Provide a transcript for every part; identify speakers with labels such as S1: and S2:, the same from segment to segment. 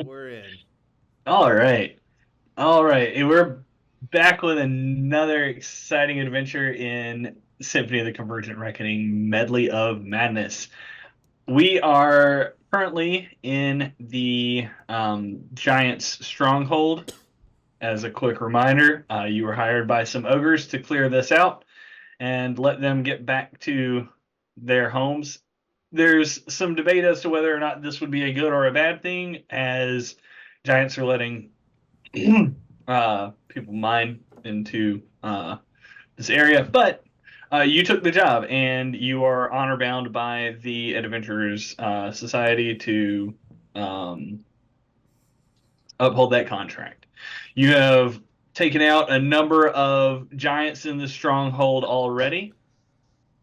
S1: We're in.
S2: All right. All right. And we're back with another exciting adventure in Symphony of the Convergent Reckoning Medley of Madness. We are currently in the Giants Stronghold. As a quick reminder, you were hired by some ogres to clear this out and let them get back to their homes. There's some debate as to whether or not this would be a good or a bad thing, as giants are letting people mine into this area. But you took the job, and you are honor bound by the Adventurers Society to um, uphold that contract. You have taken out a number of giants in the stronghold already,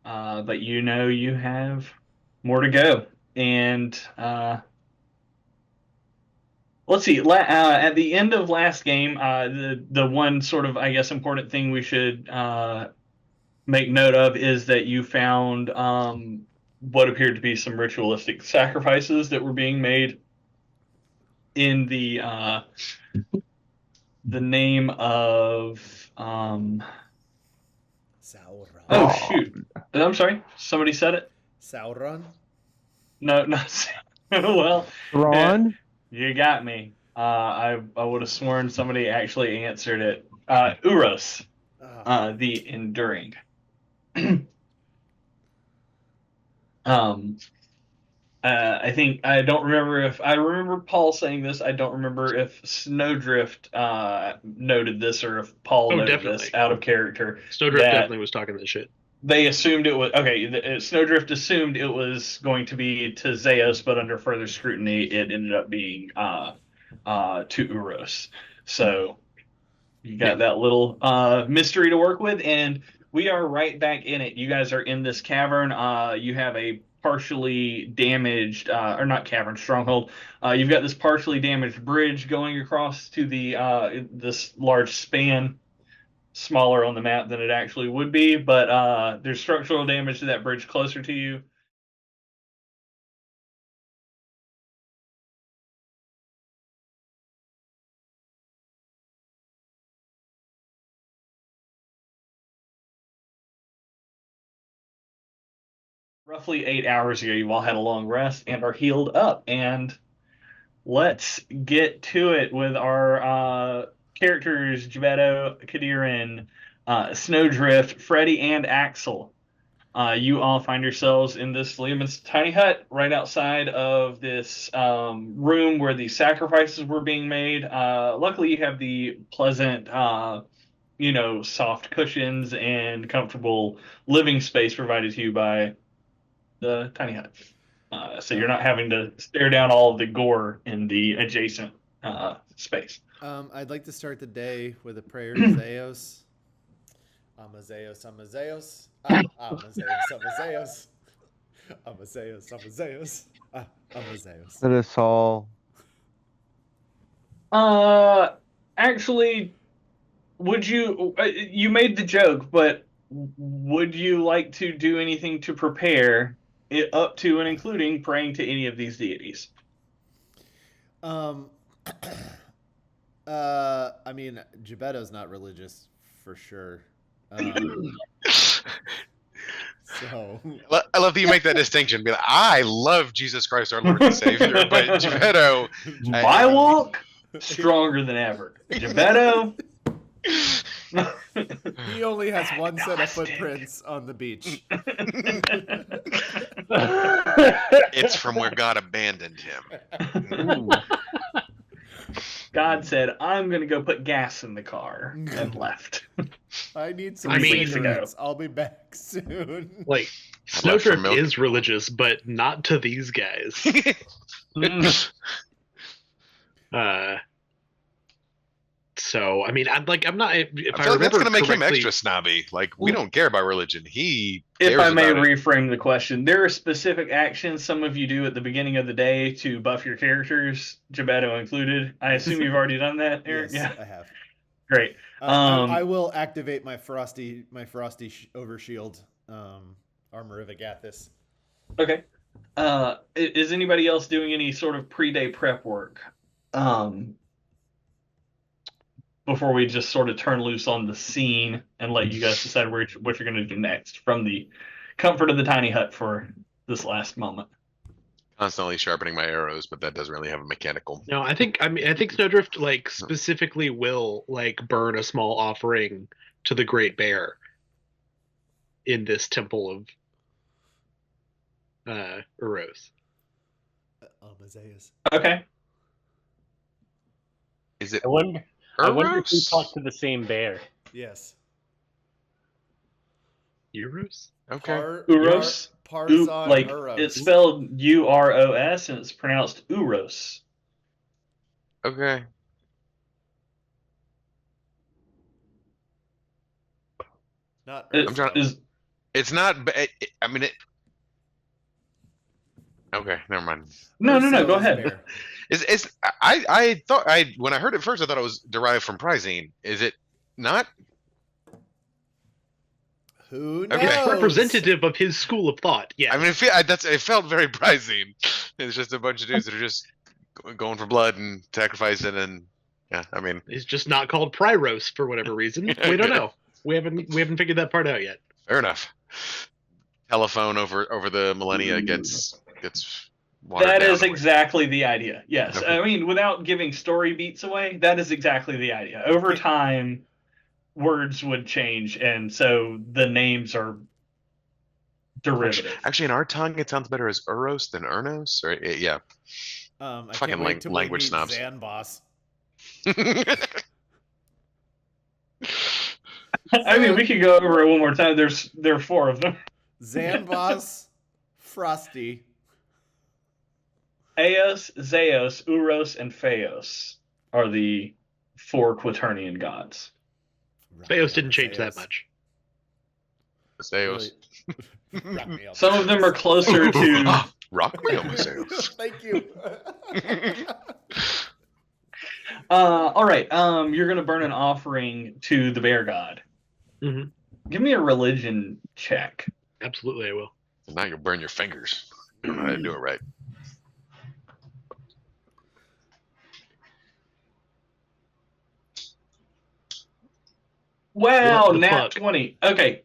S2: but you know you have more to go. And let's see. At the end of last game, the one sort of, I guess, important thing we should make note of is that you found what appeared to be some ritualistic sacrifices that were being made in the name of
S1: Sauron.
S2: oh shoot. I'm sorry. Somebody said it.
S1: Sauron?
S2: No, not well. eh,
S3: Ron?
S2: You got me. I would have sworn somebody actually answered it. Uros, the enduring. um, I think I don't remember if I remember Paul saying this. I don't remember if Snowdrift noted this or if Paul
S4: Oh,
S2: noted
S4: definitely.
S2: this out of character.
S4: Snowdrift
S2: that
S4: definitely was talking that shit.
S2: They assumed it was okay. Snowdrift assumed it was going to be to Zeus, but under further scrutiny, it ended up being to Uros. So you got that little mystery to work with, and we are right back in it. You guys are in this cavern. You have a partially damaged, or not cavern, stronghold. You've got this partially damaged bridge going across to the this large span, smaller on the map than it actually would be, but there's structural damage to that bridge closer to you. Roughly 8 hours ago, you all had a long rest and are healed up. And let's get to it with our characters: Gebetto, Kadirin, Snowdrift, Freddy, and Axel. You all find yourselves in this Lehman's tiny hut right outside of this room where the sacrifices were being made. Luckily, you have the pleasant, soft cushions and comfortable living space provided to you by the tiny hut. So you're not having to stare down all of the gore in the adjacent space.
S1: I'd like to start the day with a prayer to Zeus. Amazeus, Amazeus. Amazeus, Amazeus. Amazeus, Amazeus. Amazeus.
S3: Let us all.
S2: Actually, would you made the joke, but would you like to do anything to prepare it up to and including praying to any of these deities?
S1: Um, I mean, Gebetto's not religious for sure. So
S5: I love that you make that distinction. Be like, I love Jesus Christ, our Lord and Savior, but Gebetto,
S2: My walk stronger than ever. Gebetto.
S1: he only has one set of footprints on the beach.
S5: it's from where God abandoned him.
S2: God said, I'm going to go put gas in the car, and left.
S1: I need some
S4: I mean-
S1: cigarettes. I'll be back soon.
S4: Like,
S5: I left for
S4: Snowdrift
S5: milk.
S4: is religious, but not to these guys. So, I mean, I'm not. If
S5: I
S4: I
S5: feel like that's
S4: remember
S5: going to make him
S4: correctly,
S5: extra snobby. Like, we don't care about religion. He
S2: If
S5: cares
S2: I may
S5: about it.
S2: reframe the question, there are specific actions some of you do at the beginning of the day to buff your characters, Gebetto included. I assume you've already done that, Eric?
S1: Yes,
S2: Yeah,
S1: I have.
S2: great.
S1: I will activate my frosty overshield armor of Agathis.
S2: Okay. Is anybody else doing any sort of pre-day prep work? before we just sort of turn loose on the scene and let you guys decide what you're going to do next from the comfort of the tiny hut for this last moment.
S5: Constantly sharpening my arrows, but that doesn't really have a mechanical.
S4: No, I think Snowdrift like specifically will like burn a small offering to the Great Bear in this temple of Uros.
S1: Amazeus.
S2: Okay.
S5: Is it
S3: I wonder if we
S5: Uros?
S3: talked to the same bear.
S1: Yes.
S4: Uros?
S5: Okay.
S2: Uros?
S1: Parson
S2: Like,
S1: Uros.
S2: it's spelled Uros and it's pronounced Uros.
S5: Okay.
S1: Not
S2: It-
S5: I'm trying-
S2: is-
S5: It's not. I mean, it. Okay, never mind.
S2: no, go
S1: Urso's
S2: ahead.
S1: bear.
S5: It's. I thought when I heard it first, I thought it was derived from Prizine. Is it not?
S1: Who knows?
S5: Okay.
S4: Representative of his school of thought. Yeah.
S5: I mean, it felt very Prizine. It's just a bunch of dudes that are just going for blood and sacrificing, and yeah. I mean,
S4: It's just not called Pryros for whatever reason. We don't know. We haven't figured that part out yet.
S5: fair enough. Telephone over the millennia gets watered
S2: That
S5: down.
S2: is exactly the idea. Yes.
S5: Okay.
S2: I mean, without giving story beats away, that is exactly the idea. Over time, words would change, and so the names are derivative.
S5: Actually, in our tongue, it sounds better as Uros than Ernos. Or yeah.
S1: I
S5: Fucking
S1: can't wait till
S5: language
S1: we
S5: snobs.
S1: meet Zanboss.
S2: I mean, we could go over it one more time. There are four of them.
S1: Zanboss, Frosty.
S2: Eos, Zeos, Uros, and Phaeos are the four Quaternian gods.
S4: Theos didn't change that much.
S5: Zeus.
S1: Really- Rock me up.
S2: Some of them are closer to.
S5: Ah, rock me on Zeus.
S1: Thank you.
S2: All right. You're gonna burn an offering to the bear god.
S4: Mhm.
S2: Give me a religion check.
S4: Absolutely, I will.
S5: Now you'll burn your fingers. You don't know how to do it right.
S2: Wow,
S4: What the
S2: nat
S4: fuck?
S2: 20. Okay,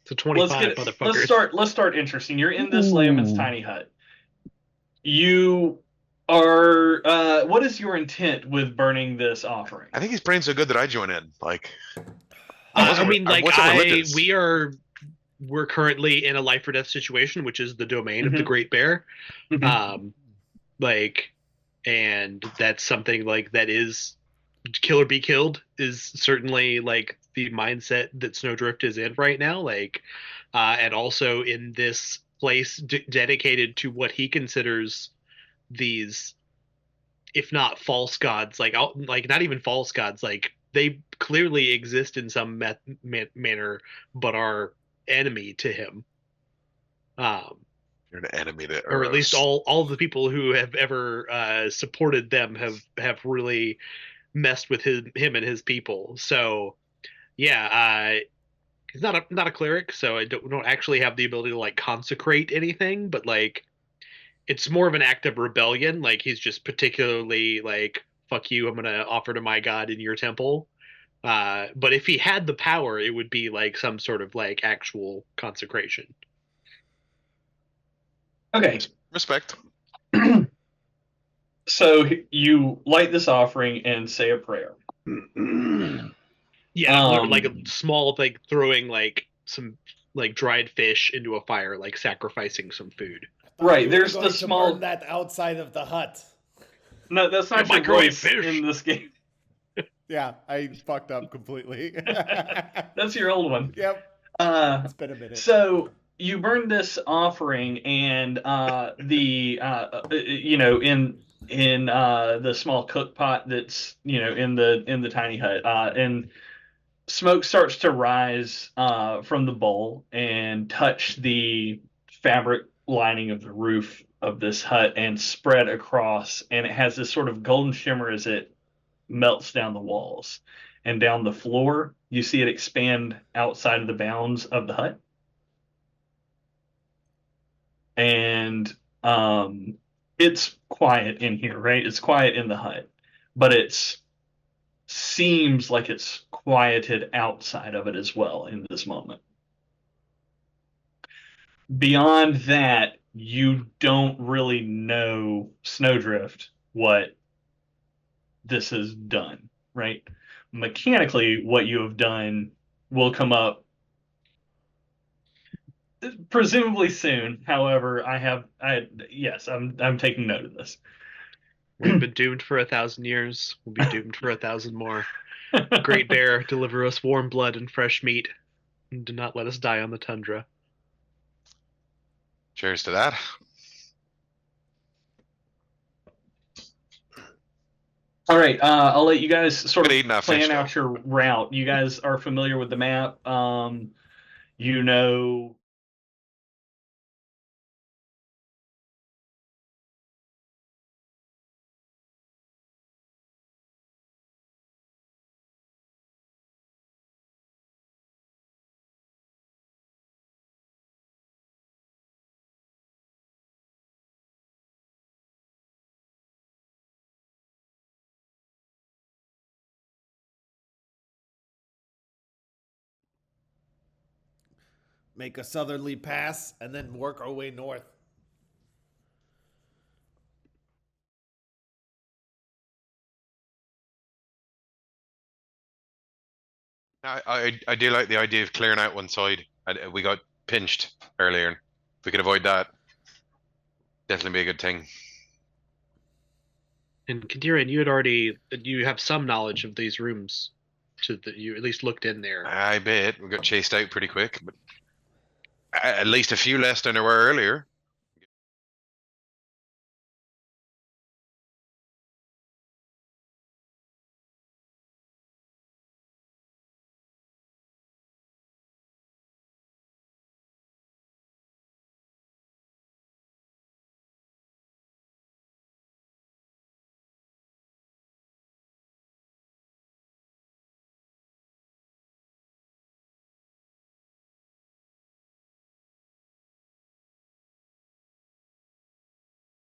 S4: It's a 25,
S2: let's
S4: motherfucker.
S2: start interesting. You're in this layman's tiny hut. You are what is your intent with burning this offering?
S5: I think he's praying so good that I join in. Like,
S4: I mean, like,
S5: what's up with this?
S4: we're currently in a life or death situation, which is the domain of the
S2: Mhm.
S4: Great Bear.
S2: Mhm.
S4: Like, and that's something like that is kill or be killed is certainly like the mindset that Snowdrift is in right now. Like, and also in this place dedicated to what he considers these, if not false gods, like not even false gods, like they clearly exist in some manner, but are enemy to him.
S5: You're an enemy to
S4: Or at least
S5: Eros.
S4: all of the people who have ever supported them have really messed with him and his people. So yeah, he's not a cleric, so I don't actually have the ability to like consecrate anything, but like it's more of an act of rebellion. Like he's just particularly like, fuck you, I'm gonna offer to my god in your temple. But if he had the power, it would be like some sort of like actual consecration.
S2: Okay,
S5: Respect.
S2: so you light this offering and say a prayer.
S4: Yeah, like a small, like throwing like some like dried fish into a fire, like sacrificing some food.
S2: Right,
S1: We were
S2: there's
S1: going
S2: the
S1: to
S2: small-
S1: burn that outside of the hut.
S2: No, that's not
S4: Yeah,
S2: your
S4: microwave
S2: voice
S4: fish.
S2: in this game.
S1: Yeah, I fucked up completely.
S2: That's your old one.
S1: Yep,
S2: Uh,
S1: it's been a minute.
S2: So you burn this offering, and in the small cook pot that's in the tiny hut, and smoke starts to rise from the bowl and touch the fabric lining of the roof of this hut and spread across, and it has this sort of golden shimmer as it melts down the walls and down the floor. You see it expand outside of the bounds of the hut. And it's quiet in here, right? It's quiet in the hut. but it's seems like it's quieted outside of it as well in this moment. Beyond that, you don't really know, Snowdrift, what this has done, right? Mechanically, what you have done will come up presumably soon. However, yes, I'm taking note of this.
S4: We've been doomed for 1,000 years. We'll be doomed for 1,000 more. Great Bear, deliver us warm blood and fresh meat, and do not let us die on the tundra.
S5: Cheers to that.
S2: All right, I'll let you guys sort
S5: Good
S2: of
S5: eating that fish,
S2: plan out your route. You guys are familiar with the map. You know.
S1: Make a southerly pass and then work our way north.
S5: I do like the idea of clearing out one side. We got pinched earlier. If we could avoid that, definitely be a good thing.
S4: And Kadiran, you have some knowledge of these rooms, you at least looked in there.
S5: I bet we got chased out pretty quick, but at least a few less than there were earlier.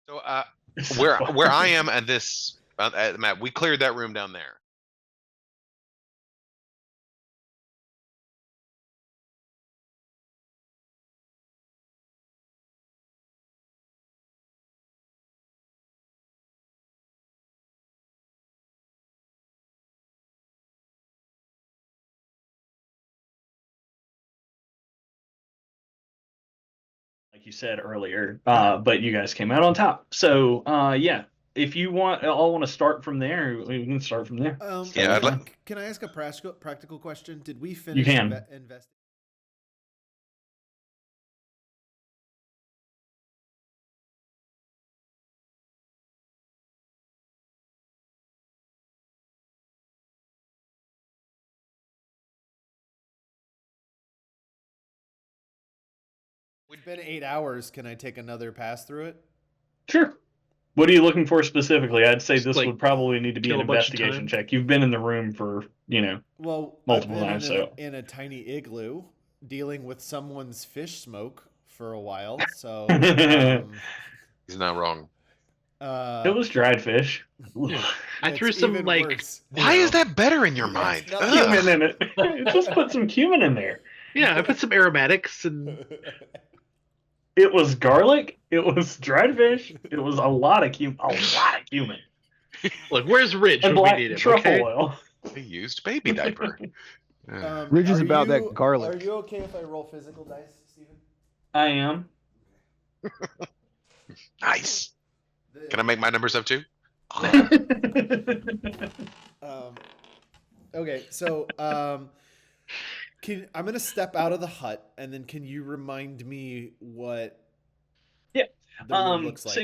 S5: So, where I am at this at the map, we cleared that room down there.
S2: Like you said earlier, but you guys came out on top. So, yeah, if you all want to start from there, we can start from there.
S5: Yeah, I'd like-
S1: Can I ask a practical question? Did we
S2: You
S1: finish
S2: can.
S1: investing? It's been 8 hours. Can I take another pass through it?
S2: Sure. What are you looking for specifically? I'd say
S4: Just,
S2: this
S4: like,
S2: would probably need to be
S4: kill
S2: an
S4: a bunch of
S2: investigation
S4: time?
S2: check. You've been in the room for,
S1: Well,
S2: Multiple
S1: I've been
S2: times,
S1: in
S2: so.
S1: in a tiny igloo dealing with someone's fish smoke for a while. So
S5: He's not wrong.
S2: it was dried fish.
S4: I threw
S1: it's
S4: some
S1: even
S4: like
S1: worse.
S5: Why is that better in your
S1: It's
S5: mind?
S1: not
S5: Ugh.
S2: Cumin in it. Just put some cumin in there.
S4: yeah, I put some aromatics and
S2: It was garlic. It was dried fish. It was a lot of cumin. A lot of cumin.
S4: look, where's Ridge
S2: And
S4: when we
S2: black
S4: need him?
S2: truffle
S4: Okay?
S2: oil.
S5: He used baby diaper.
S6: Ridge is
S1: are
S6: about that
S1: you-
S6: garlic.
S1: Are you okay if I roll physical dice, Steven?
S2: I am.
S5: Nice. Can I make my numbers up too?
S1: Okay, so I'm gonna step out of the hut, and then can you remind me what?
S2: Yeah,
S1: the room looks like?
S2: So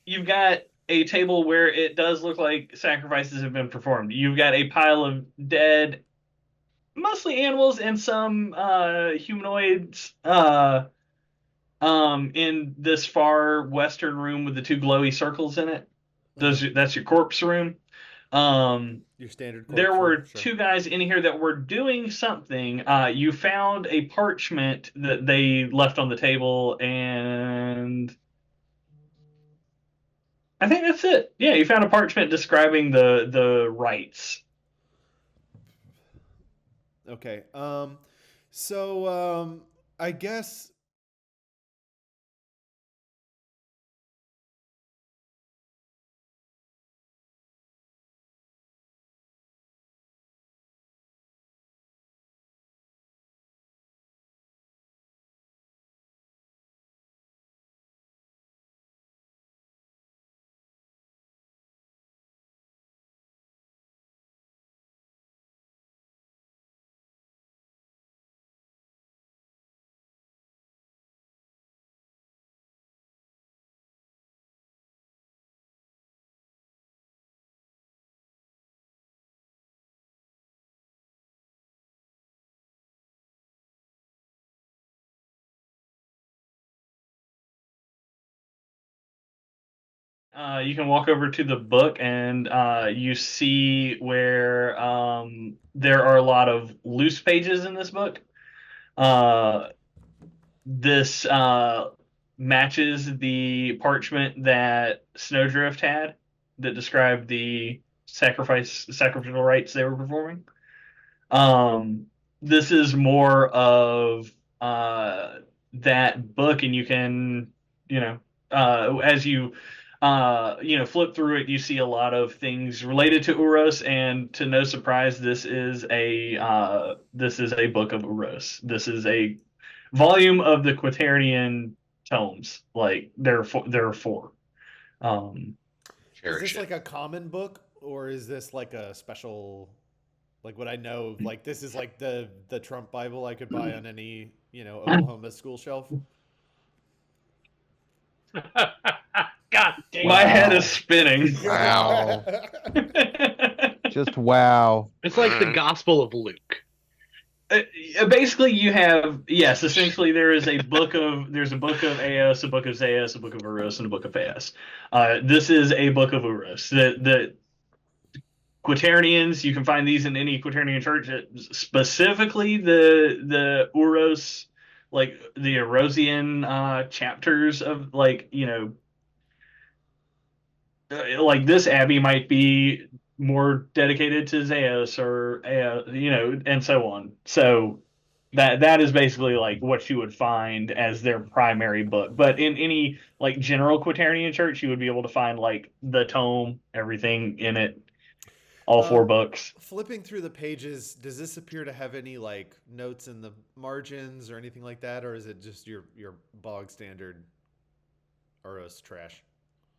S2: you've got a table where it does look like sacrifices have been performed. You've got a pile of dead, mostly animals and some humanoids. In this far western room with the two glowy circles in it. That's your corpse room.
S1: Your standard.
S2: There
S1: corpse
S2: were
S1: room, sure.
S2: two guys in here that were doing something. You found a parchment that they left on the table, and I think that's it. Yeah, you found a parchment describing the rites.
S1: Okay. I guess
S2: You can walk over to the book and you see where there are a lot of loose pages in this book. This matches the parchment that Snowdrift had that described the sacrificial rites they were performing. This is more of that book, and you can, as you flip through it, you see a lot of things related to Uros, and to no surprise, this is a book of Uros. This is a volume of the Quaternion tomes. Like there are four.
S1: is
S5: Cherish
S1: this
S5: it.
S1: like a common book or is this like a special? Like would I know? Like this is like the Trump Bible I could buy on any Oklahoma school shelf.
S3: God damn.
S2: My
S6: Wow.
S2: head is spinning.
S5: Wow.
S6: Just wow.
S4: It's like the Gospel of Luke.
S2: Basically, you have essentially there's a book of Eos, a book of Zeus, a book of Uros, and a book of Phaeus. This is a book of Uros. The Quaternions, you can find these in any Quaternion church. Specifically, the Uros, like the Erosian chapters of like this abbey might be more dedicated to Zeus or and so on. So that is basically like what you would find as their primary book. But in any like general Quaternion church, you would be able to find like the tome, everything in it, all four books.
S1: Flipping through the pages, does this appear to have any like notes in the margins or anything like that, or is it just your bog standard Uros trash?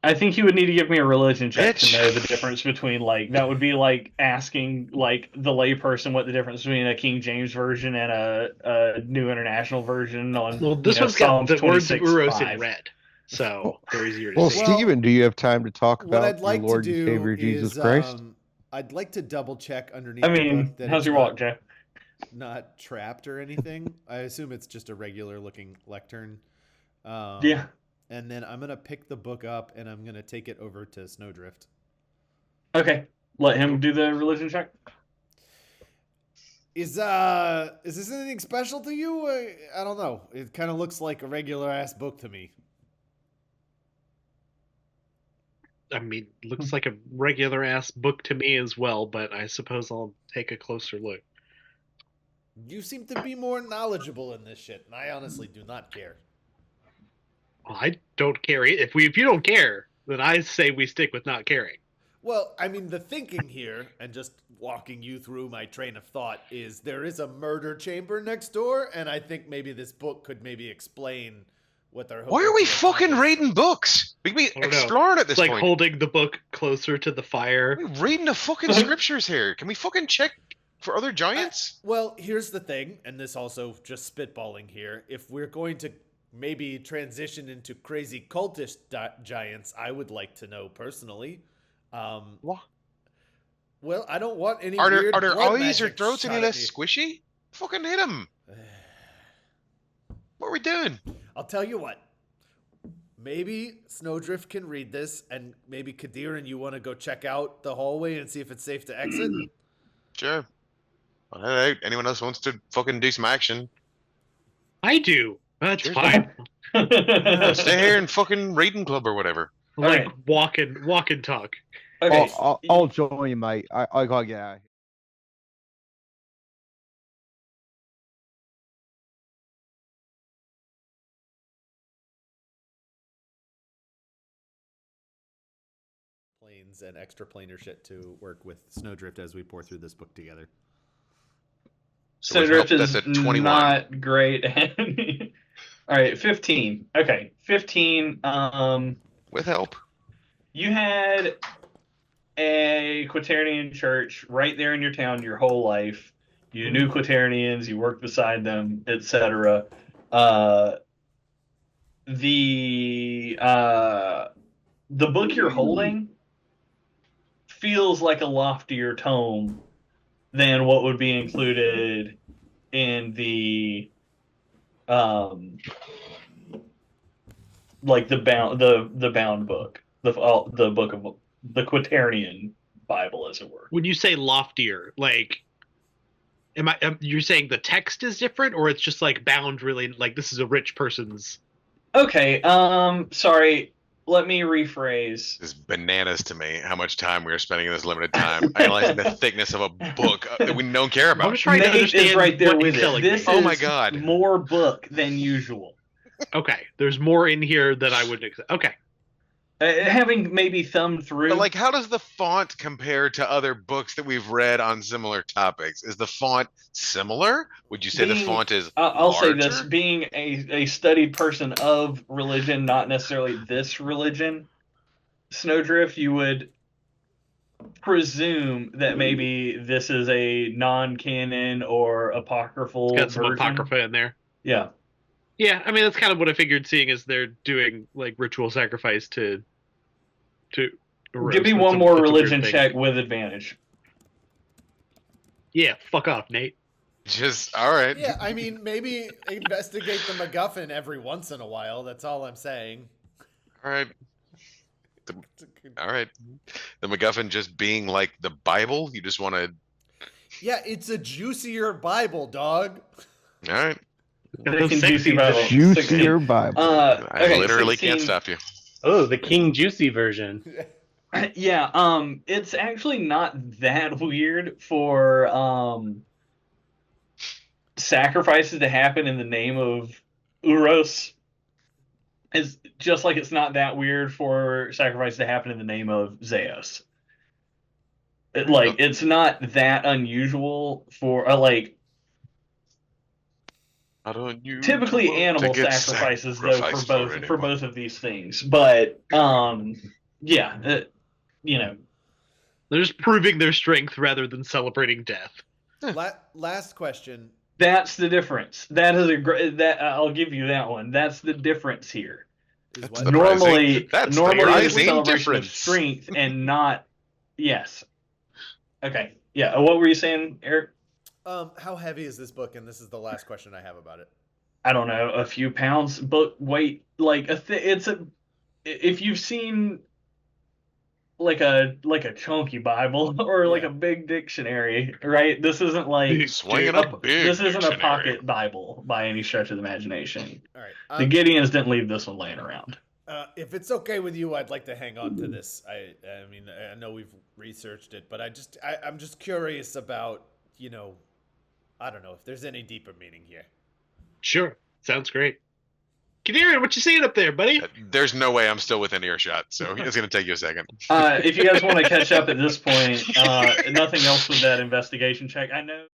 S2: I think you would need to give me a religion check
S5: Bitch.
S2: to know the difference between like that would be like asking like the layperson what the difference between a King James version and a New International version on.
S4: Well, this one's got the words Uros in red, so they're easier to
S6: Well,
S4: see.
S6: Steven, do you have time to talk
S1: What
S6: about
S1: I'd like
S6: your Lord
S1: to
S6: and
S1: do
S6: Savior Jesus
S1: is,
S6: Christ?
S1: I'd like to double check underneath.
S2: I
S1: the
S2: mean,
S1: book that
S2: how's
S1: it's
S2: your walk, Joe?
S1: not trapped or anything. I assume it's just a regular looking lectern.
S2: Yeah.
S1: And then I'm gonna pick the book up and I'm gonna take it over to Snowdrift.
S2: Okay. Let him do the religion check.
S1: Is this anything special to you? I don't know. It kind of looks like a regular ass book to me.
S4: I mean, looks like a regular ass book to me as well, but I suppose I'll take a closer look.
S1: You seem to be more knowledgeable in this shit, and I honestly do not care.
S4: Well, I don't care. If you don't care, then I say we stick with not caring.
S1: Well, I mean, the thinking here, and just walking you through my train of thought, is there is a murder chamber next door, and I think maybe this book could maybe explain what they're hoping
S5: Why are we
S1: to
S5: fucking
S1: accomplish.
S5: reading books? We can be
S4: I don't know.
S5: exploring at this
S4: It's like
S5: point.
S4: holding the book closer to the fire.
S5: We're reading the fucking scriptures here. Can we fucking check for other giants?
S1: Well, here's the thing, and this also just spitballing here. If we're going to maybe transition into crazy cultist giants, I would like to know personally.
S5: What?
S1: Well, I don't want any
S5: Are
S1: weird
S5: their
S1: blood
S5: eyes or
S1: magic
S5: throats
S1: shot
S5: any
S1: at
S5: less
S1: me.
S5: squishy? Fucking hit them. What are we doing?
S1: I'll tell you what. Maybe Snowdrift can read this, and maybe Kadir and you want to go check out the hallway and see if it's safe to exit.
S5: Sure. All right. Anyone else wants to fucking do some action?
S4: I do. That's
S5: Sure.
S4: fine.
S5: Stay here and fucking reading club or whatever.
S4: Like
S2: Alright.
S4: walk and talk.
S2: Okay.
S6: I'll join you, mate. I gotta get out of here.
S1: Planes and extra planar shit to work with Snowdrift as we pour through this book together.
S5: So with
S2: Snowdrift
S5: help,
S2: is
S5: that's a 21.
S2: not great. All right, 15. Okay, 15.
S5: With help.
S2: You had a Quaternian church right there in your town your whole life. You knew Quaternians, you worked beside them, etc. The book you're holding feels like a loftier tome than what would be included in the like the bound book, the book of the Quaternian Bible, as it were.
S4: When you say loftier, like, you're saying the text is different, or it's just like bound really like this is a rich person's?
S2: Okay, sorry. Let me rephrase.
S5: It's bananas to me how much time we are spending in this limited time analyzing the thickness of a book that we don't care
S4: I'm
S5: about.
S4: just trying to
S2: Nate is
S4: understand
S2: right there
S4: what
S2: with
S4: he's telling
S2: it. This
S4: me.
S5: Oh
S2: is
S5: my God.
S2: more book than usual.
S4: Okay, there's more in here that I wouldn't accept. Okay.
S2: Having maybe thumbed through.
S5: But like, how does the font compare to other books that we've read on similar topics? Is the font similar? Would you say the
S2: Being-
S5: font is
S2: I'll say
S5: larger?
S2: this: being a studied person of religion, not necessarily this religion, Snowdrift, you would presume that maybe this is a non-canon or apocryphal
S4: Got some
S2: version.
S4: apocrypha in there.
S2: Yeah.
S4: Yeah, I mean that's kind of what I figured, seeing as they're doing like ritual sacrifice to. Eros.
S2: Give me
S4: That's
S2: one
S4: a-
S2: more
S4: that's a weird
S2: religion
S4: thing.
S2: check with advantage.
S4: Yeah, fuck off, Nate.
S5: Just all right.
S1: Yeah, I mean, maybe investigate the MacGuffin every once in a while. That's all I'm saying.
S5: All right. All right. The MacGuffin just being like the Bible. You just want to.
S1: Yeah, it's a juicier Bible, dog.
S5: All right.
S2: Thick and
S4: Sexy
S2: juicy Bible.
S6: Juicier Bible.
S5: I
S2: Okay,
S5: literally
S2: 16.
S5: can't stop you.
S3: Oh, the King Juicy version.
S2: Yeah, it's actually not that weird for sacrifices to happen in the name of Uros. It's just like it's not that weird for sacrifices to happen in the name of Zeus. It's not that unusual for like
S5: I don't use
S2: typically animal
S5: to get
S2: sacrifices though
S5: sacrificed
S2: for
S5: anyone.
S2: both of these things. But yeah, you know.
S4: They're just proving their strength rather than celebrating death.
S1: Last question.
S2: That's the difference. That is a great. That I'll give you that one. That's the difference here.
S1: Is
S5: That's
S1: what?
S5: the-
S2: Normally,
S5: That's the
S2: normally it's a
S5: rising
S2: celebration
S5: difference.
S2: of strength and not. Yes. Okay. Yeah. What were you saying, Eric?
S1: How heavy is this book? And this is the last question I have about it.
S2: I don't know, a few pounds, but weight like it's a. If you've seen like a chunky Bible or like
S1: Yeah.
S2: a big dictionary, right? This isn't like
S5: Swinging
S2: a-
S5: a big
S2: this isn't a
S5: dictionary.
S2: pocket Bible by any stretch of the imagination.
S1: All right.
S2: The Gideons didn't leave this one laying around.
S1: If it's okay with you, I'd like to hang on to this. I mean, I know we've researched it, but I'm just curious about, I don't know if there's any deeper meaning here.
S4: Sure, sounds great. Kadarian, what you seeing up there, buddy?
S5: There's no way I'm still within earshot, so it's gonna take you a second.
S2: If you guys want to catch up at this point, nothing else with that investigation check. I know.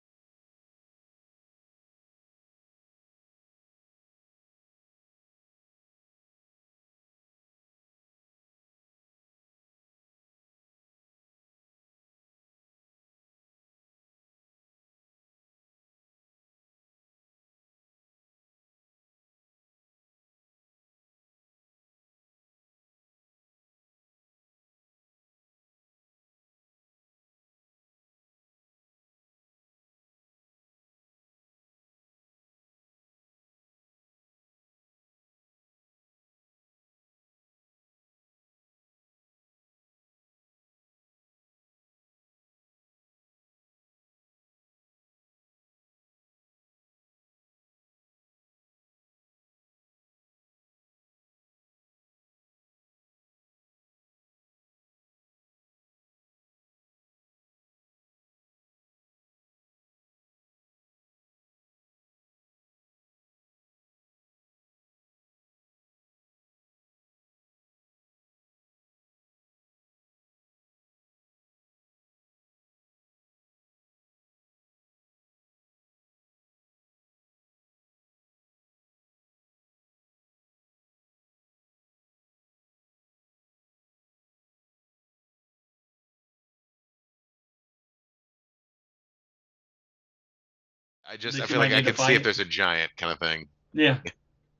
S5: I
S2: That
S5: feel
S2: you
S5: like
S2: might
S5: I
S2: need to
S5: could see if
S2: fight?
S5: there's a giant kind of thing.
S2: Yeah.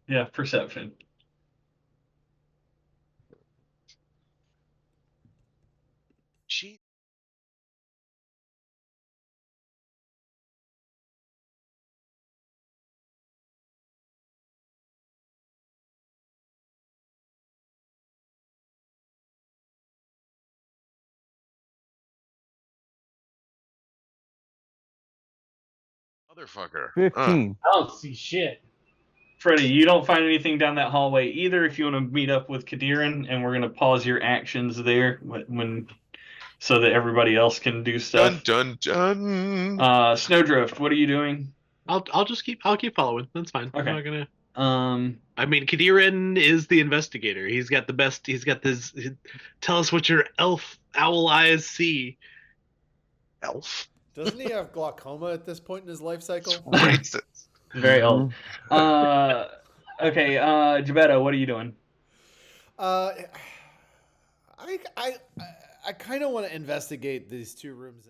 S2: Yeah, perception.
S5: Gee. Motherfucker.
S6: 15.
S3: I don't see shit.
S2: Freddie, you don't find anything down that hallway either. If you want to meet up with Kadiran, and we're gonna pause your actions there when so that everybody else can do
S5: Dun
S2: stuff.
S5: dun dun.
S2: Snowdrift, what are you doing?
S4: I'll keep following. That's fine.
S2: Okay.
S4: I'm not gonna.
S2: Um,
S4: I mean, Kadirin is the investigator. He's got the best. He's got this. Tell us what your owl eyes see.
S5: Elf.
S1: Doesn't he have glaucoma at this point in his life cycle?
S5: Racist.
S2: very old.
S6: Mhm.
S2: Okay. Gebetto, what are you doing?
S1: I kind of want to investigate these two rooms.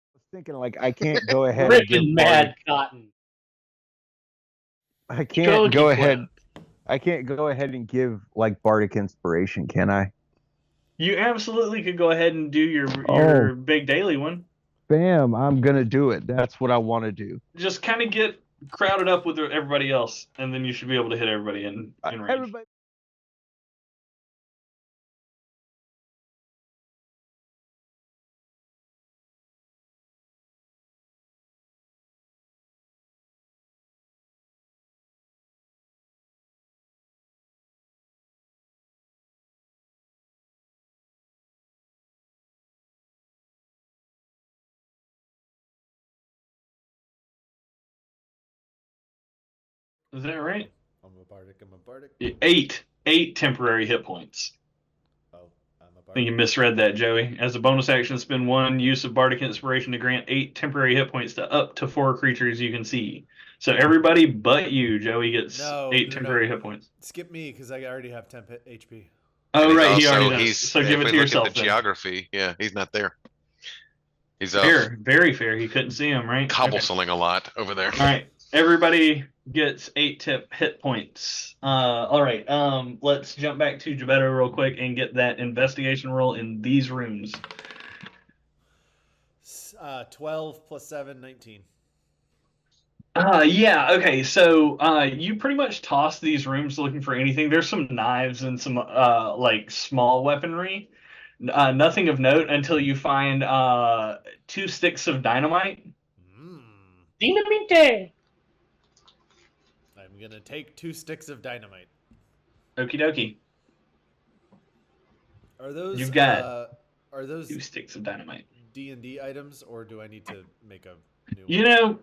S6: I was thinking like I can't go ahead and give
S3: Ripping
S6: Bardic.
S3: mad cotton.
S6: I can't
S4: Go
S6: go
S4: keep
S6: ahead. I can't go ahead and give like Bardic inspiration, can I?
S2: You absolutely could go ahead and do your
S6: Oh.
S2: big daily one.
S6: Bam! I'm gonna do it. That's what I want to do.
S2: Just kind of get crowded up with everybody else, and then you should be able to hit everybody in range.
S6: Everybody.
S2: Is that right?
S1: I'm a bardic.
S2: 8 temporary hit points.
S1: Oh, I'm a
S2: I think you
S1: bardic.
S2: misread that, Joey. As a bonus action, spend 1 use of Bardic Inspiration to grant 8 temporary hit points to up to 4 creatures you can see. So everybody but you, Joey, gets
S1: No,
S2: 8
S1: no,
S2: temporary
S1: no.
S2: hit points.
S1: Skip me because I already have 10 HP.
S2: Oh,
S5: And
S2: right, he
S5: also,
S2: already does. So give
S5: if
S2: it
S5: we
S2: to
S5: look
S2: yourself
S5: at the
S2: then.
S5: geography, yeah, he's not there. He's off
S2: Fair, very fair. He couldn't see him, right? Okay.
S5: cobblestoning a lot over there.
S2: All right, everybody gets 8 hit points. All right, let's jump back to Gebetto real quick and get that investigation roll in these rooms.
S1: 12 plus 7, 19.
S2: Yeah, okay, so you pretty much toss these rooms looking for anything. There's some knives and some like small weaponry. Nothing of note until you find 2 sticks of dynamite.
S3: Dynamite!
S1: I'm gonna take 2 sticks of dynamite.
S2: Okie dokie.
S1: Are those
S2: You've got
S1: are those
S2: 2 sticks of dynamite.
S1: D&D items, or do I need to make a new
S2: You
S1: one?
S2: know,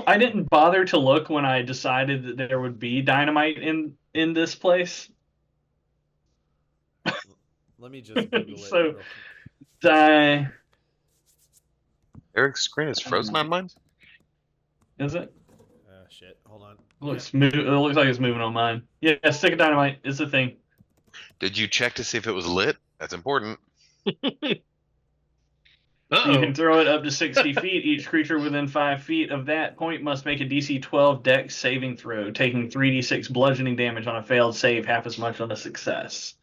S2: I didn't bother to look when I decided that there would be dynamite in this place.
S1: Let me just Google it.
S2: So-
S1: real quick.
S2: Die.
S5: Eric's screen is frozen on mine.
S2: Is it?
S1: Shit. Hold on.
S2: It looks like it's moving on mine. Yeah, stick of dynamite is the thing.
S5: Did you check to see if it was lit? That's important.
S2: You can throw it up to 60 feet. Each creature within 5 feet of that point must make a DC 12 Dex saving throw, taking 3d6 bludgeoning damage on a failed save, half as much on a success.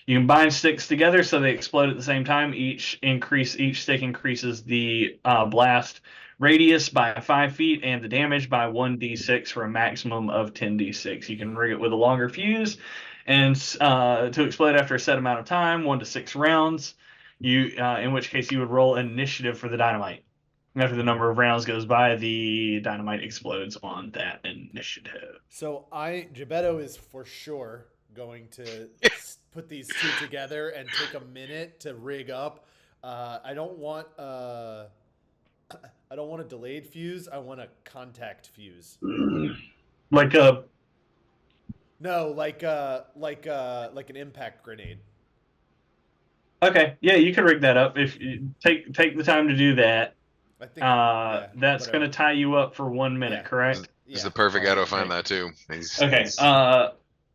S2: You can bind sticks together so they explode at the same time. Each stick increases the blast radius by 5 feet and the damage by 1d6 for a maximum of 10d6. You can rig it with a longer fuse and to explode after a set amount of time, 1 to 6 rounds. In which case you would roll initiative for the dynamite. After the number of rounds goes by, the dynamite explodes on that initiative.
S1: So Gebetto is for sure going to put these 2 together and take a minute to rig up. I don't want I don't want a delayed fuse. I want a contact fuse.
S2: Like a
S1: No, like an impact grenade.
S2: okay, yeah, you can rig that up if you take the time to do that.
S1: I think yeah,
S2: That's
S1: whatever.
S2: going to tie you up for 1 minute,
S1: Yeah.
S2: correct?
S5: He's
S1: Yeah.
S5: the perfect guy to
S2: Alright,
S5: find
S2: great.
S5: that too. He's,
S2: Okay.
S5: he's-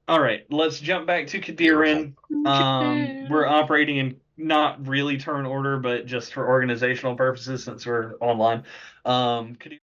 S2: All right. Let's jump back to Kadirin. We're operating in not really turn order, but just for organizational purposes since we're online. Kadir-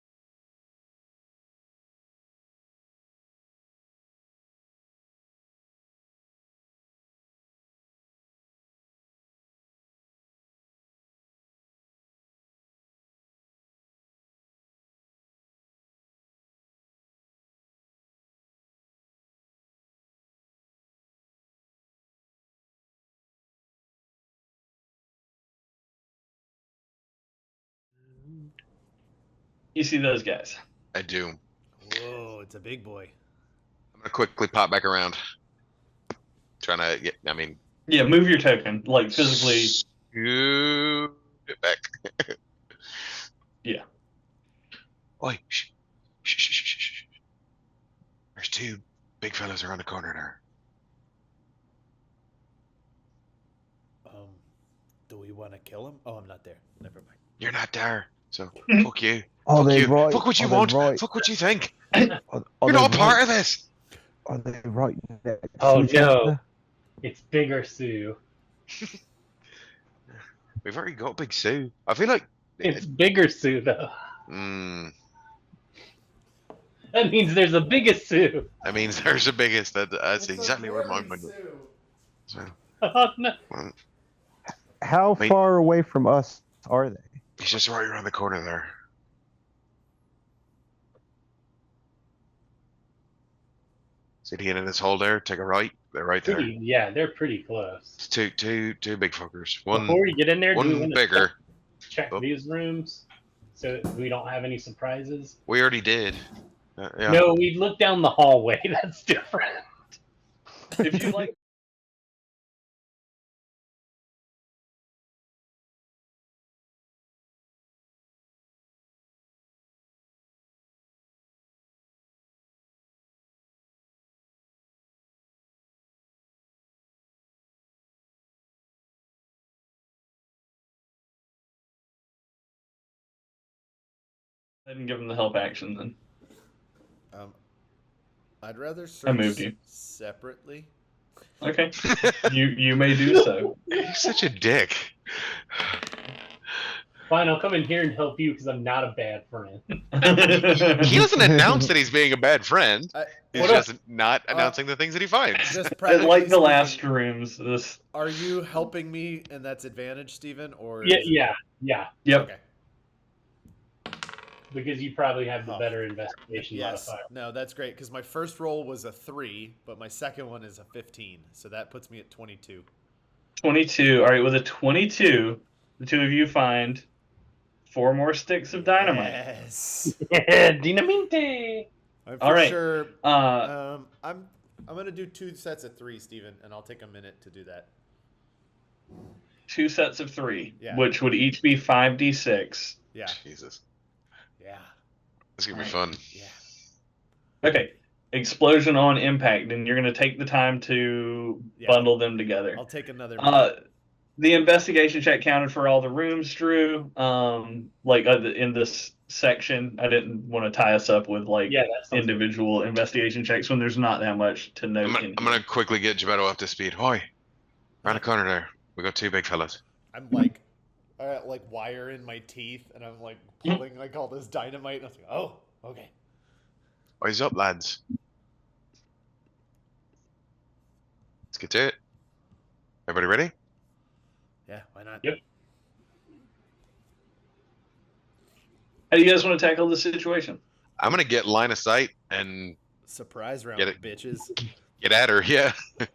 S2: You see those guys?
S5: I do.
S1: Whoa, it's a big boy.
S5: I'm gonna quickly pop back around. Trying to get. I mean,
S2: Yeah, move your token, like physically.
S5: scoot it back.
S2: Yeah.
S5: Oi, shh, shh, shh, shh, shh, shh. There's two big fellas around the corner there.
S1: Do we want to kill him? Oh, I'm not there. Never mind.
S5: You're not there, so fuck you.
S6: Are
S5: Fuck
S6: they
S5: you.
S6: right?
S5: Fuck what you
S6: Are they
S5: want.
S6: right?
S5: Fuck what you think.
S6: Are
S5: You're
S6: they
S5: not part
S6: right?
S5: of this.
S6: Are they right next
S3: Oh,
S6: to each
S3: no.
S6: other?
S3: It's Bigger Sue.
S5: We've already got Big Sue. I feel like.
S3: It's Bigger Sue, though. That means there's a Biggest Sue.
S5: That means there's the biggest. That's exactly where my mind went. So,
S3: Oh, no.
S5: well,
S6: How
S5: Wait.
S6: far away from us are they?
S5: he's just right around the corner there. See the end of this hole there? Take a right. They're right there.
S3: Yeah, they're pretty close.
S5: It's two big fuckers. One
S3: Before we get in there, do we
S5: one
S3: want to
S5: bigger.
S3: check
S5: Oh.
S3: these rooms so that we don't have any surprises?
S5: We already did. Yeah.
S3: No, we looked down the hallway. That's different.
S2: If you like. I didn't give him the help action then.
S1: I'd rather
S2: I
S1: search
S2: moved you.
S1: separately.
S2: Okay. You may do so.
S5: You're such a dick.
S3: Fine, I'll come in here and help you because I'm not a bad friend.
S5: He doesn't announce that he's being a bad friend. He's
S3: What
S5: just not announcing the things that he finds.
S1: Just
S2: like
S1: practically
S2: the last
S1: speaking,
S2: rooms. This.
S1: Are you helping me, and that's advantage, Steven? Or
S3: Yeah.
S2: Yep.
S1: Okay.
S3: Because you probably have the
S1: Oh.
S3: better investigation
S1: Yes.
S3: modifier.
S1: No, that's great because my first roll was a 3, but my second one is a 15, so that puts me at 22.
S2: 22. All right, with a 22, the two of you find 4 more sticks of dynamite.
S1: Yes.
S3: Dinamite!
S1: I'm
S2: All
S1: for
S2: right.
S1: sure. I'm gonna do 2 sets of 3, Steven, and I'll take a minute to do that.
S2: 2 sets of 3,
S1: Yeah.
S2: which would each be 5d6.
S1: Yeah.
S5: Jesus.
S1: Yeah.
S5: This is gonna be fun.
S1: Yeah.
S2: Okay. Explosion on impact, and you're going to take the time to
S1: Yeah.
S2: bundle them together.
S1: I'll take another minute.
S2: The investigation check counted for all the rooms, Drew. In this section, I didn't want to tie us up with
S3: Yeah, that sounds
S2: individual investigation checks when there's not that much to note.
S5: I'm gonna quickly get Gebetto up to speed. Hoi, around the corner there. We got 2 big fellas.
S1: I'm like, I got like wire in my teeth, and I'm like pulling like all this dynamite. And I was like, oh, okay.
S5: Eyes up, lads. Let's get to it. Everybody ready?
S1: Yeah, why not?
S3: Yep.
S2: How do you guys want to tackle this situation?
S5: I'm gonna get line of sight and
S1: Surprise round,
S5: Get it.
S1: bitches.
S5: get at her. Yeah,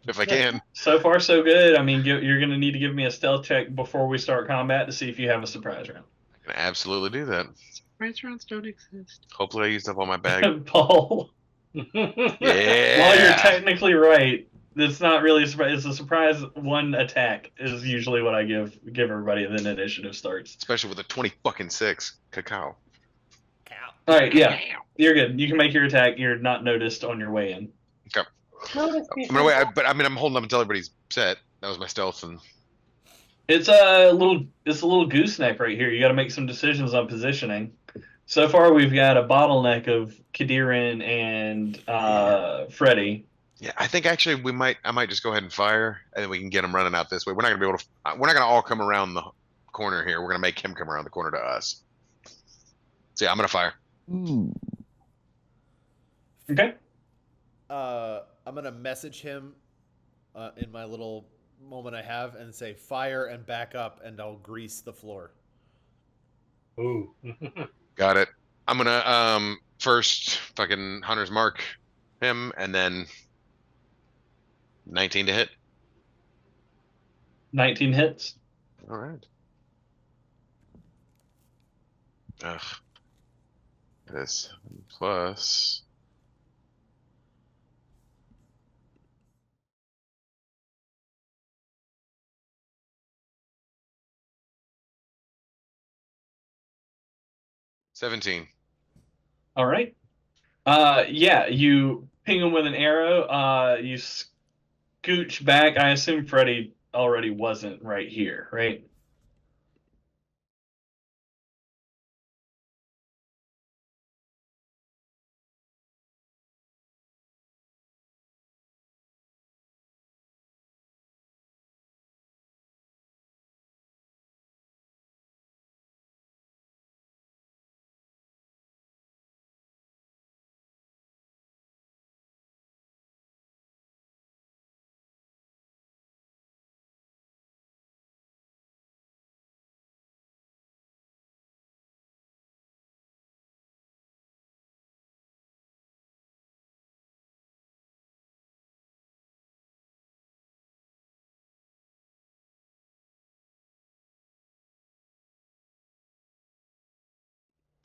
S5: if I can.
S2: So far, so good. I mean, you're going to need to give me a stealth check before we start combat to see if you have a surprise round.
S5: I can absolutely do that.
S4: Surprise rounds don't exist.
S5: Hopefully, I used up all my bag.
S2: Paul,
S5: Yeah.
S2: while you're technically right, It's not really a surprise. It's a surprise. One attack is usually what I give everybody. And then initiative starts.
S5: Especially with a 20 fucking 6. Cacao.
S1: Cow.
S2: All right, yeah, you're good. You can make your attack. You're not noticed on your way in.
S3: Notice
S5: I'm gonna wait, but I mean, I'm holding up until everybody's set. That was my stealth, and
S2: It's a little gooseneck right here. You got to make some decisions on positioning. So far, we've got a bottleneck of Kadirin and Freddy.
S5: yeah, I think actually I might just go ahead and fire, and then we can get him running out this way. We're not gonna be able to. We're not gonna all come around the corner here. We're gonna make him come around the corner to us. So yeah, I'm gonna fire.
S6: Ooh.
S2: Okay.
S1: I'm gonna message him in my little moment I have and say fire and back up, and I'll grease the floor.
S3: Ooh.
S5: Got it. I'm gonna first fucking Hunter's Mark him, and then 19 to hit.
S2: 19 hits.
S5: All right. Ugh. This plus. $17.
S2: All right. Yeah, you ping him with an arrow. You scooch back. I assume Freddy already wasn't right here, right?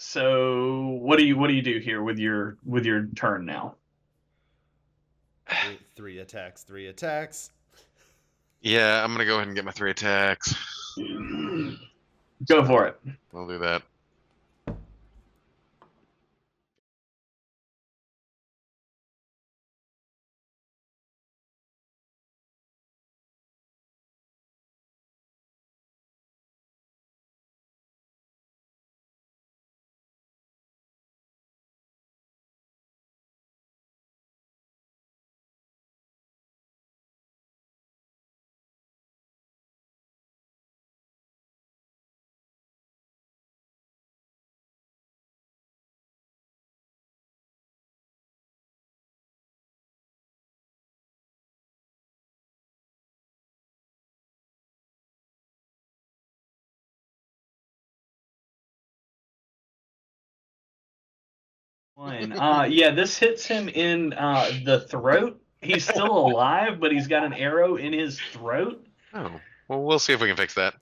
S2: So what do you do here with your turn now?
S1: Three attacks. 3 attacks.
S5: Yeah, I'm gonna go ahead and get my 3 attacks.
S2: Go for it.
S5: I'll do that.
S2: One. Yeah, this hits him in the throat. He's still alive, but he's got an arrow in his throat.
S5: Oh, well, we'll see if we can fix that.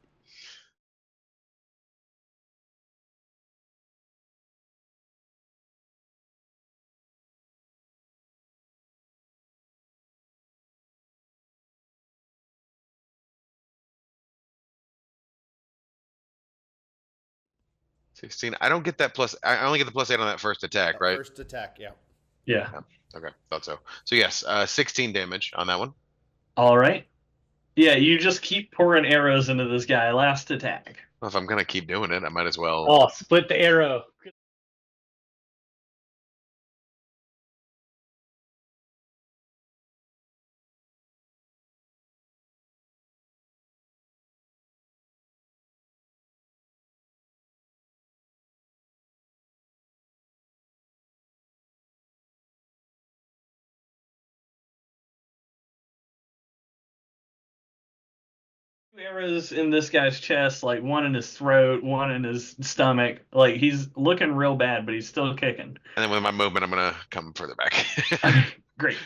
S5: $16. I don't get that plus. I only get the +8 on that first attack, right?
S1: First attack, yeah.
S2: Yeah.
S5: Okay, thought so. So yes, 16 damage on that one.
S2: All right. Yeah, you just keep pouring arrows into this guy. Last attack.
S5: Well, if I'm gonna keep doing it, I might as well.
S3: Oh, split the arrow.
S2: Two arrows in this guy's chest, like one in his throat, one in his stomach. Like he's looking real bad, but he's still kicking.
S5: And then with my movement, I'm gonna come further back.
S2: Great.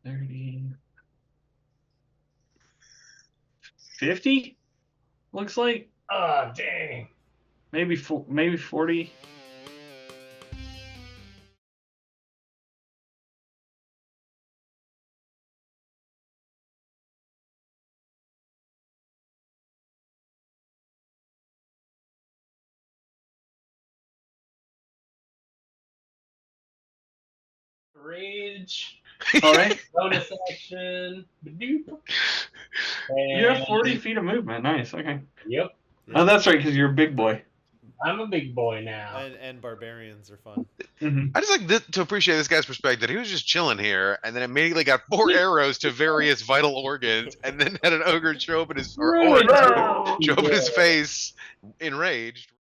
S2: 30. 50? Looks like
S3: Oh, dang.
S2: maybe 40.
S3: Rage.
S2: All right.
S3: Bonus action. Badoop.
S2: You have
S3: And-
S2: 40 feet of movement. Nice. Okay.
S3: Yep.
S2: Oh, that's right, because you're a big boy.
S3: I'm a big boy now.
S1: And barbarians are fun.
S2: Mm-hmm.
S5: I just like to appreciate this guy's perspective. He was just chilling here, and then immediately got 4 arrows to various vital organs, and then had an ogre show up in his or
S3: Ruined
S5: orc
S3: it.
S5: show up in his
S3: Yeah.
S5: face, enraged.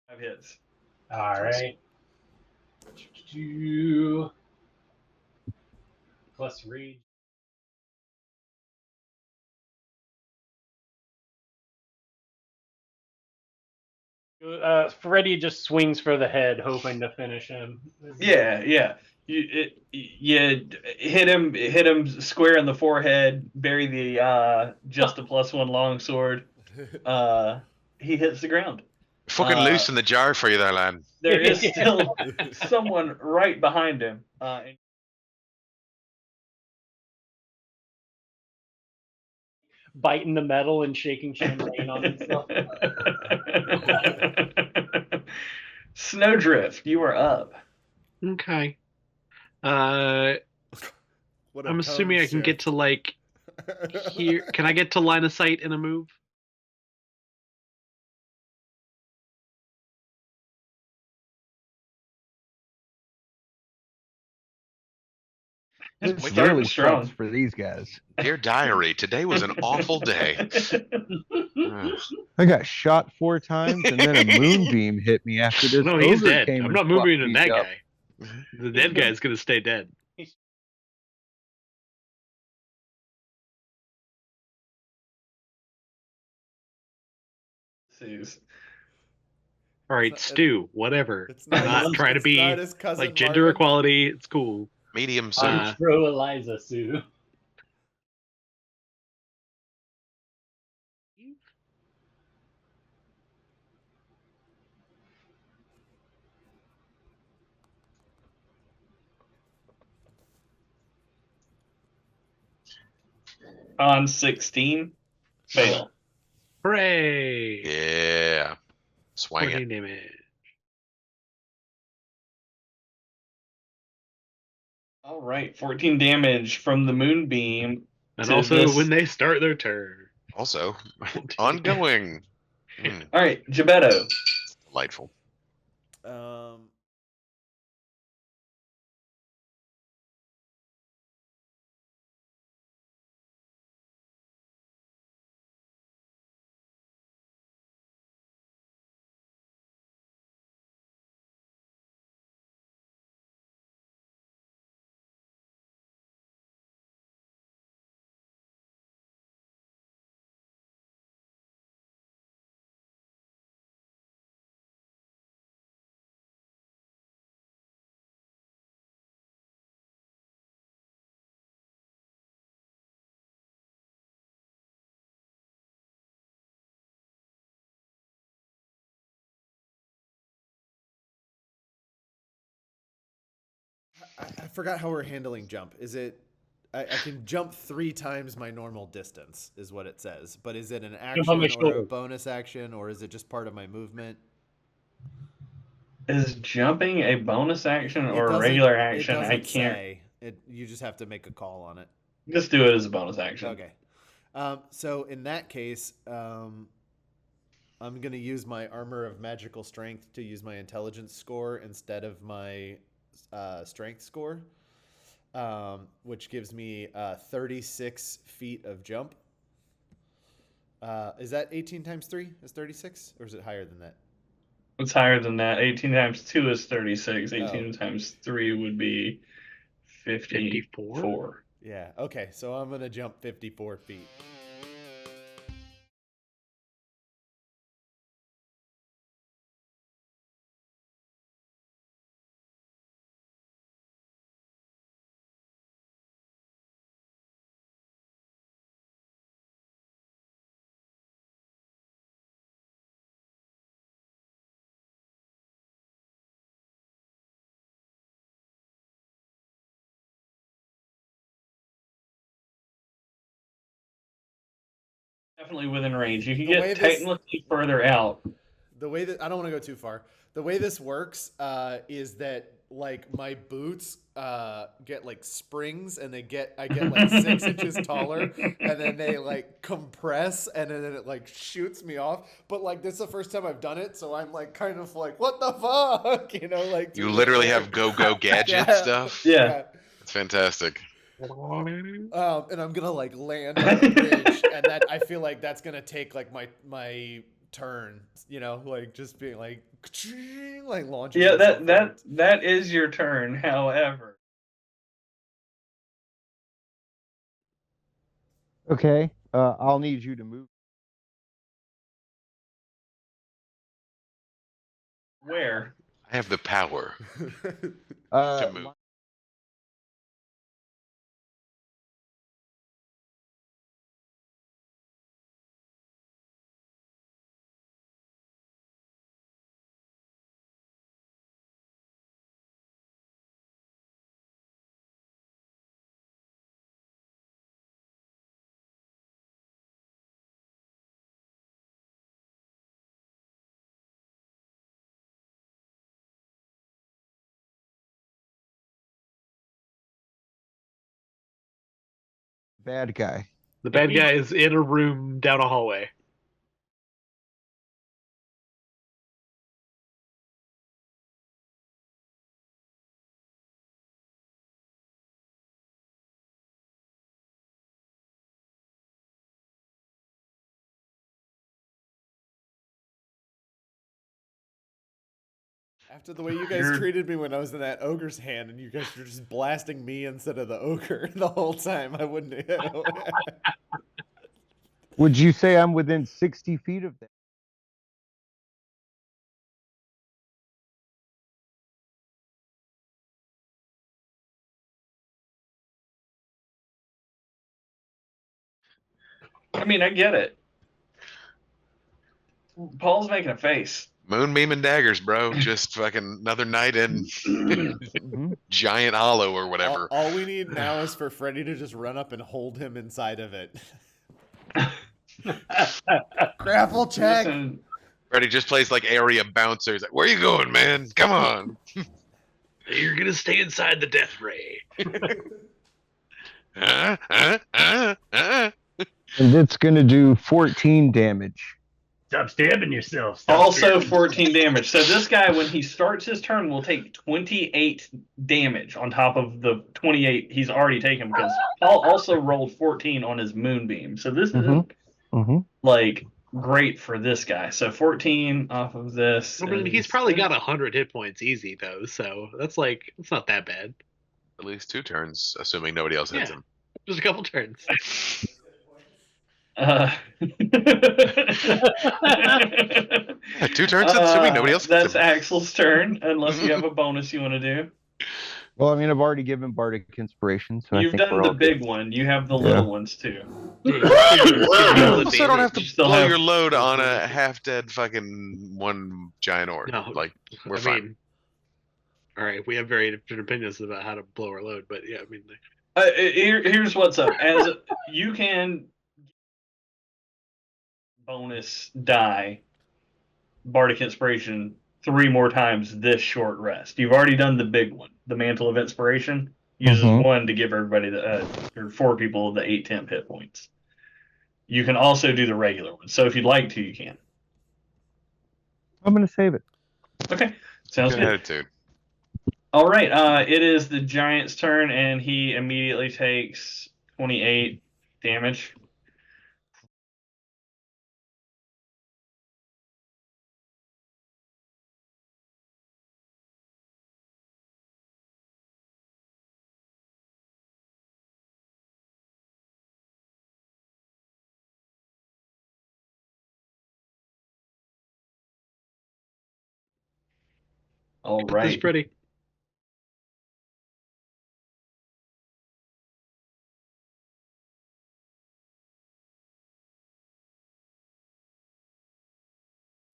S2: Five hits.
S3: All right. Plus rage. Freddy just swings for the head, hoping to finish him.
S2: Yeah. You hit him square in the forehead. Bury the just a +1 longsword. He hits the ground.
S5: Fucking loose in the jar for you there, lad.
S2: There is still someone right behind him.
S3: Biting the metal and shaking champagne on himself.
S2: Snowdrift, you are up.
S4: Okay.
S1: What a
S4: I'm assuming
S1: tone
S4: I can get
S1: shift.
S4: to like here. Can I get to line of sight in a move?
S6: This
S2: Starting
S6: really
S2: strong.
S6: sucks for these guys.
S5: Dear diary, today was an awful day.
S6: I got shot 4 times, and then a moonbeam hit me after this.
S4: No, he's
S6: ogre
S4: dead.
S6: came
S4: I'm
S6: and
S4: not
S6: fucked
S4: moving in
S6: me
S4: that
S6: up.
S4: guy. The dead guy's gonna stay dead. All right,
S1: It's not-
S4: Stu. Whatever.
S1: It's
S4: I'm not trying to
S1: it's
S4: be
S1: not his cousin
S4: like gender
S1: Marvin.
S4: equality. It's cool.
S5: Medium soon.
S3: Intro Eliza Sue.
S2: On 16, fail.
S4: Hooray!
S5: Yeah. Swang
S4: 14
S5: it.
S4: damage.
S2: All right, 14 damage from the moonbeam.
S4: And
S2: to
S4: also
S2: this-
S4: when they start their turn.
S5: Also, ongoing.
S2: All right, Gebetto.
S5: Delightful.
S1: I forgot how we're handling jump. Is it? I can jump 3 times my normal distance, is what it says. But is it an action
S3: on my
S1: or a
S3: shoulder.
S1: bonus action, or is it just part of my movement?
S2: Is jumping a bonus action
S1: It
S2: or a
S1: doesn't-
S2: regular
S1: it
S2: action? I
S1: doesn't
S2: can't.
S1: say. You just have to make a call on it.
S2: Just do it as a bonus action.
S1: Okay. So in that case, I'm going to use my armor of magical strength to use my intelligence score instead of my strength score, which gives me 36 feet of jump. Is that 18 times 3 is 36, or is it higher than that?
S2: It's higher than that. 18 times 2 is 36. 18
S1: Oh.
S2: times 3 would be
S4: 54?
S2: 54.
S1: Yeah. Okay. So I'm gonna jump 54 feet.
S2: Definitely within range. You can
S1: The way
S2: get
S1: this-
S2: technically further out.
S1: The way that I don't want to go too far. The way this works is that like my boots get like springs, and I get like 6 inches taller, and then they like compress, and then it like shoots me off. But like this is the first time I've done it, so I'm like kind of like, what the fuck, you know? Like
S5: You literally have go gadget
S1: Yeah.
S5: stuff.
S2: Yeah.
S5: It's fantastic.
S1: And I'm gonna like land on the bridge, and that I feel like that's gonna take like my turn, you know, like just being like launching.
S2: Yeah,
S1: myself forward.
S2: that is your turn. However,
S6: Okay. I'll need you to move.
S2: where?
S5: I have the power.
S6: Uh,
S5: move.
S6: bad guy.
S4: The bad guy is in a room down a hallway.
S1: After the way you guys treated me when I was in that ogre's hand, and you guys were just blasting me instead of the ogre the whole time, I wouldn't.
S6: Would you say I'm within 60 feet of that?
S2: I mean, I get it. Paul's making a face.
S5: Moonbeam and daggers, bro. Just fucking another night in Giant Hollow or whatever.
S1: All we need now is for Freddy to just run up and hold him inside of it. Grapple check.
S2: Listen,
S5: Freddy just plays like area bouncer. He's like, "Where you going, man? Come on."
S4: You're gonna stay inside the death ray.
S6: And it's going to do 14 damage.
S3: Stop stabbing yourself. Stop
S2: also
S3: stabbing
S2: 14 damage. So this guy, when he starts his turn, will take 28 damage on top of the 28 he's already taken, because Paul also rolled 14 on his moonbeam. So this is like great for this guy. So 14 off of this.
S4: I mean, he's
S2: is-
S4: probably got 100 hit points easy though, so that's like it's not that bad.
S5: At least 2 turns, assuming nobody else hits
S4: Yeah.
S5: him.
S4: Just a couple turns.
S5: Yeah, 2 turns, assuming nobody else hits
S2: That's
S5: him.
S2: Axel's turn, unless you have a bonus you want to do.
S6: Well, I mean, I've already given Bardic Inspiration, so I
S2: You've
S6: think
S2: done
S6: we're
S2: the
S6: all
S2: big
S6: good.
S2: one. You have the
S6: Yeah.
S2: little ones too.
S5: So I don't have to
S2: You still
S5: blow
S2: have-
S5: your load on a half-dead fucking one giant orc.
S4: No.
S5: Like, we're
S4: I
S5: fine.
S4: mean, all right, we have very different opinions about how to blow our load, but yeah, I mean,
S2: Here's what's up. As you can bonus die Bardic Inspiration 3 more times this short rest. You've already done the big one. The Mantle of Inspiration uses 1 to give everybody the or 4 people the 8 temp hit points. You can also do the regular one. So if you'd like to, you can.
S6: I'm going to save it.
S2: Okay, sounds
S5: Good
S2: good.
S5: attitude.
S2: All right, it is the giant's turn, and he immediately takes 28 damage. All
S4: This is
S2: right.
S4: pretty.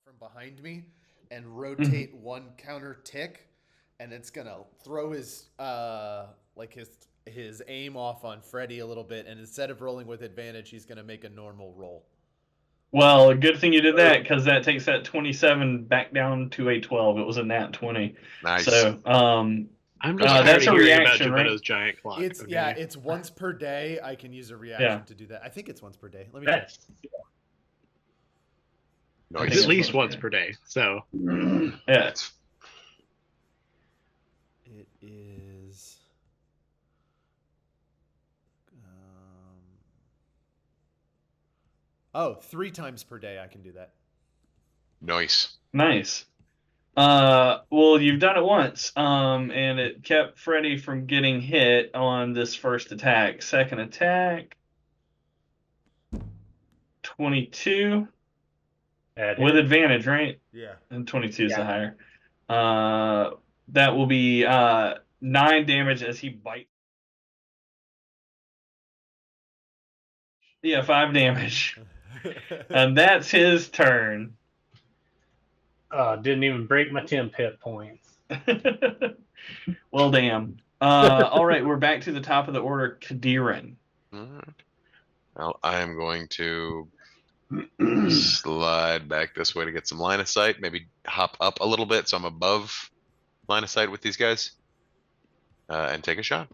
S1: From behind me and rotate one counter tick, and it's gonna throw his like his aim off on Freddy a little bit, and instead of rolling with advantage, he's gonna make a normal roll.
S2: Well, good thing you did that because that takes that 27 back down to a 12. It was a nat 20.
S5: Nice.
S2: So,
S4: I'm just
S5: That's
S2: a
S4: tired of hearing about
S2: reaction, right?
S4: Geppetto's giant clock.
S1: It's
S4: okay?
S1: yeah, it's once per day. I can use a reaction
S2: Yeah.
S1: to do that. I think it's once per day. Let me check.
S3: That's
S4: It's
S5: Nice.
S4: at least once per day. So
S2: Yeah.
S1: It is. Oh, 3 times per day I can do that.
S5: Nice.
S2: Nice. Well, you've done it once, and it kept Freddy from getting hit on this first attack. Second attack, 22 with advantage, right?
S1: Yeah.
S2: And 22 is the
S3: Yeah.
S2: higher. That will be 9 damage as he bites. Yeah, 5 damage. And that's his turn.
S3: didn't even break my temp hit points.
S2: Well, damn. All right, we're back to the top of the order. Kadiran.
S5: Alright. Well, I am going to slide back this way to get some line of sight. Maybe hop up a little bit so I'm above line of sight with these guys. And take a shot.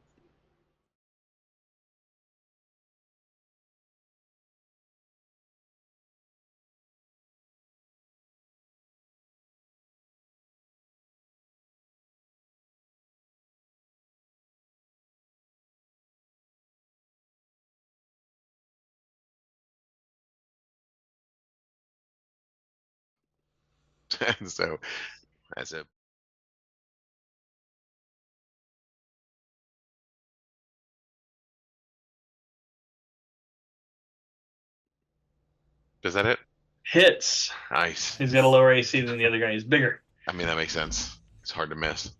S5: So that's it. Does that hit?
S2: Hits.
S5: Nice.
S2: He's got a lower AC than the other guy. He's bigger.
S5: I mean, that makes sense. It's hard to miss.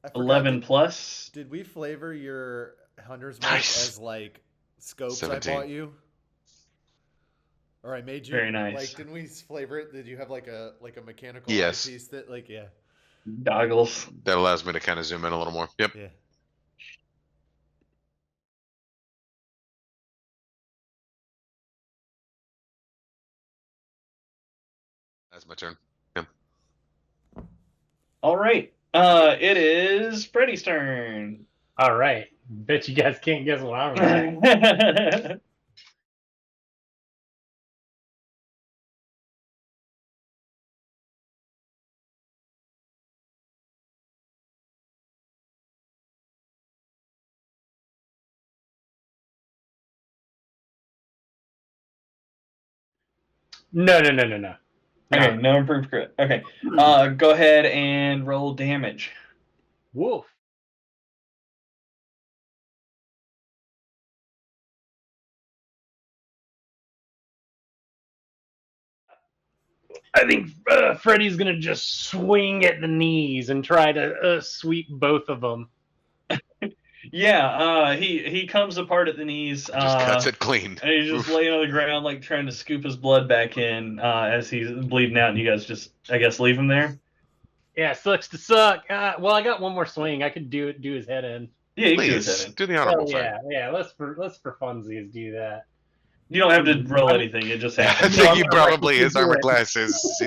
S1: I forgot,
S2: 11 plus.
S1: Did we flavor your hunter's mark
S5: Nice.
S1: as like scopes
S5: 17.
S1: I bought you? Or I made you?
S2: Very nice.
S1: Like, didn't we flavor it? Did you have like a mechanical
S5: Yes.
S1: eyepiece that like yeah
S2: Goggles.
S5: That allows me to kind of zoom in a little more. Yep.
S1: yeah.
S5: That's my turn.
S2: All right. It is Freddy's turn.
S3: All right. Bet you guys can't guess what I'm doing. No.
S2: Okay, no improved crit. Okay. Go ahead and roll damage.
S3: Wolf. I think Freddy's gonna just swing at the knees and try to sweep both of them.
S2: Yeah, he comes apart at the knees.
S5: Just cuts it clean.
S2: And he's just
S5: Oof.
S2: laying on the ground, like trying to scoop his blood back in as he's bleeding out, and you guys just, I guess, leave him there.
S3: Yeah, sucks to suck. Well, I got one more swing. I could do his head in.
S2: Yeah, you can do
S5: Please
S2: that.
S5: do the honorable thing.
S3: Yeah. Let's for funsies do that.
S2: You don't have to roll anything; it just
S5: I
S2: happens.
S5: think
S3: I'm
S5: he
S3: not
S5: probably
S3: ready to
S5: his
S3: do
S5: armor
S3: it.
S5: class is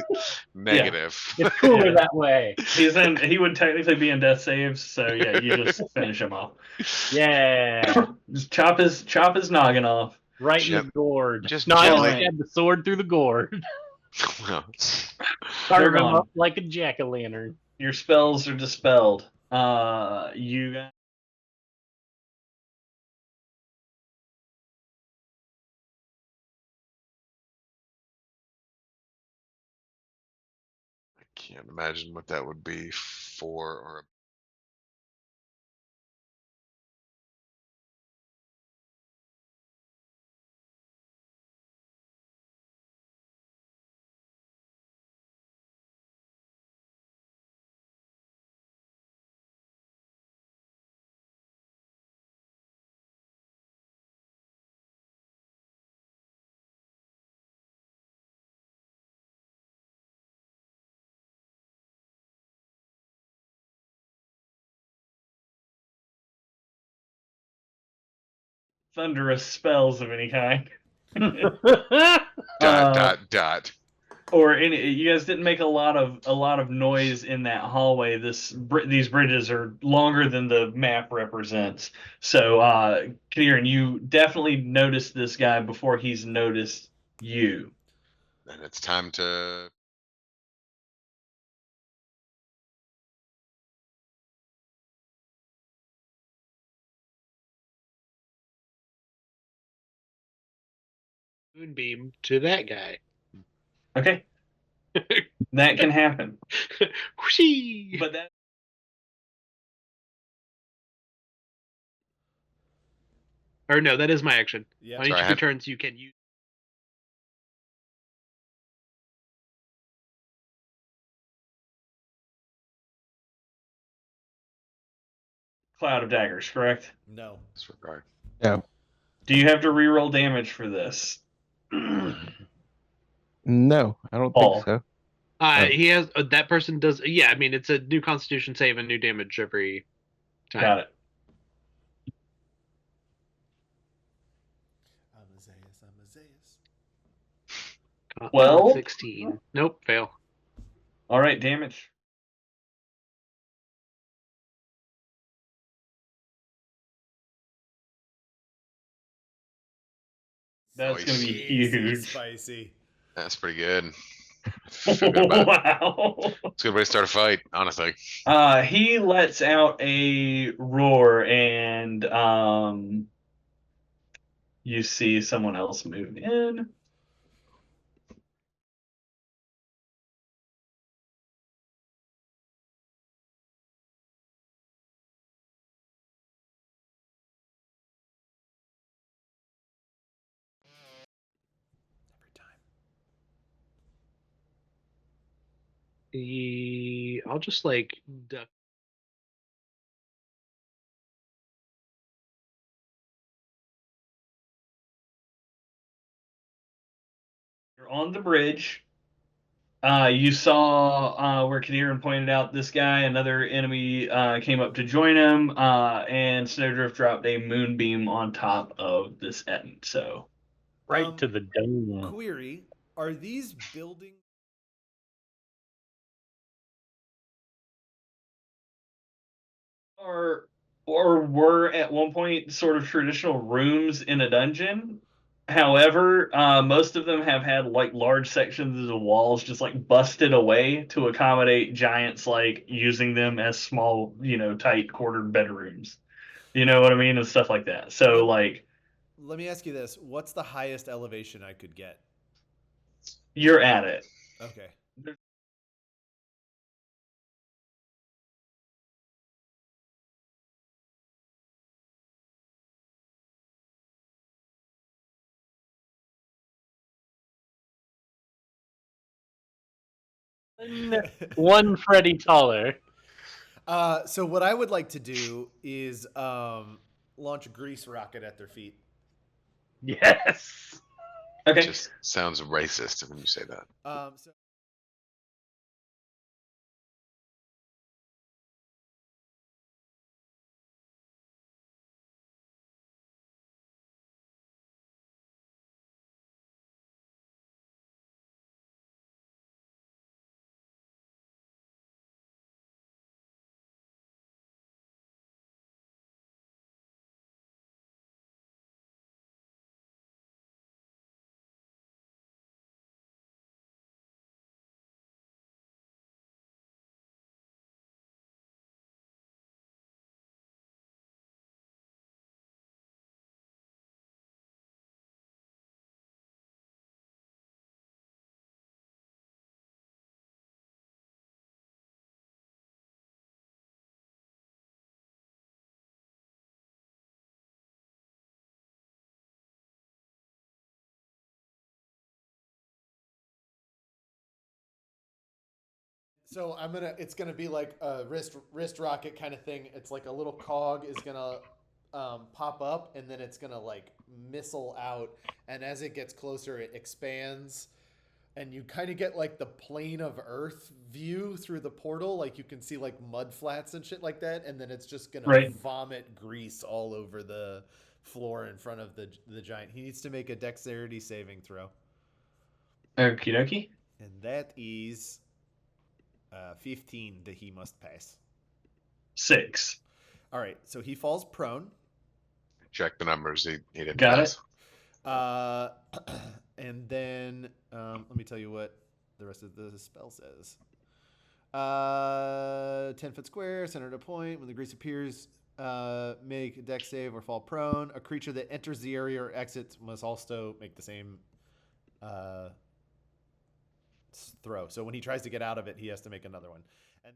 S5: negative.
S3: It's cooler
S2: Yeah.
S3: that way.
S2: He would technically be in death saves, so yeah, you just finish him off.
S3: Yeah,
S2: Just chop his noggin off.
S3: right in
S5: Yep.
S3: the gourd.
S5: Just
S3: No, I
S2: gently.
S3: just had the sword through the gourd.
S5: Well,
S3: Carve him
S2: gone.
S3: up like a jack-o'-lantern.
S2: Your spells are dispelled. You guys.
S5: I can't imagine what that would be for or
S2: thunderous spells of any kind.
S5: Dot.
S2: Or any. You guys didn't make a lot of noise in that hallway. These bridges are longer than the map represents. So, Kieran, you definitely noticed this guy before he's noticed you.
S5: And it's time to.
S4: Moonbeam to that guy.
S2: Okay, that can happen.
S4: Whooshee!
S2: But that.
S4: Or no, that is my action.
S1: Yeah.
S4: On each
S5: Sorry, I
S4: of your
S5: had-
S4: turns, you can use.
S2: Cloud of daggers, correct?
S1: No.
S5: Disregard.
S6: No.
S2: Do you have to reroll damage for this?
S6: No, I don't
S2: Paul.
S6: think so.
S4: He has that person does. Yeah, I mean it's a new Constitution save and new damage every time.
S2: Got it.
S1: Amazeus.
S2: Well-
S4: 16. Nope, fail.
S2: All right, damage. That's gonna be huge.
S1: Spicy.
S5: That's pretty good. Feel good about it.
S2: Wow.
S5: It's a good way to start a fight, honestly.
S2: He lets out a roar, and you see someone else move in.
S1: Every time.
S4: I'll just like duck.
S2: You're on the bridge. You saw where Kadiran pointed out this guy, another enemy came up to join him, and Snowdrift dropped a moonbeam on top of this Etten. So
S3: Right to the dome.
S1: Query: are these buildings?
S2: or were at one point sort of traditional rooms in a dungeon. However, most of them have had like large sections of the walls just like busted away to accommodate giants, like using them as small, tight quartered bedrooms. You know what I mean? And stuff like that. So like
S1: Let me ask you this: what's the highest elevation I could get?
S2: you're at it.
S1: Okay.
S3: One Freddy taller.
S1: So what I would like to do is launch a grease rocket at their feet.
S3: Yes.
S2: Okay.
S5: Just sounds racist when you say that.
S1: So it's gonna be like a wrist rocket kind of thing. It's like a little cog is gonna pop up, and then it's gonna like missile out, and as it gets closer, it expands, and you kind of get like the plane of Earth view through the portal. Like you can see like mud flats and shit like that, and then it's just gonna
S2: Right.
S1: vomit grease all over the floor in front of the giant. He needs to make a dexterity saving throw,
S2: Okie dokie.
S1: and that is 15 that he must pass.
S2: 6.
S1: All right, so he falls prone.
S5: Check the numbers. He didn't
S2: Got
S5: pass.
S1: And then let me tell you what the rest of the spell says. 10-foot square, center to point. When the grease appears, make a dex save or fall prone. A creature that enters the area or exits must also make the same throw. So when he tries to get out of it, he has to make another one. And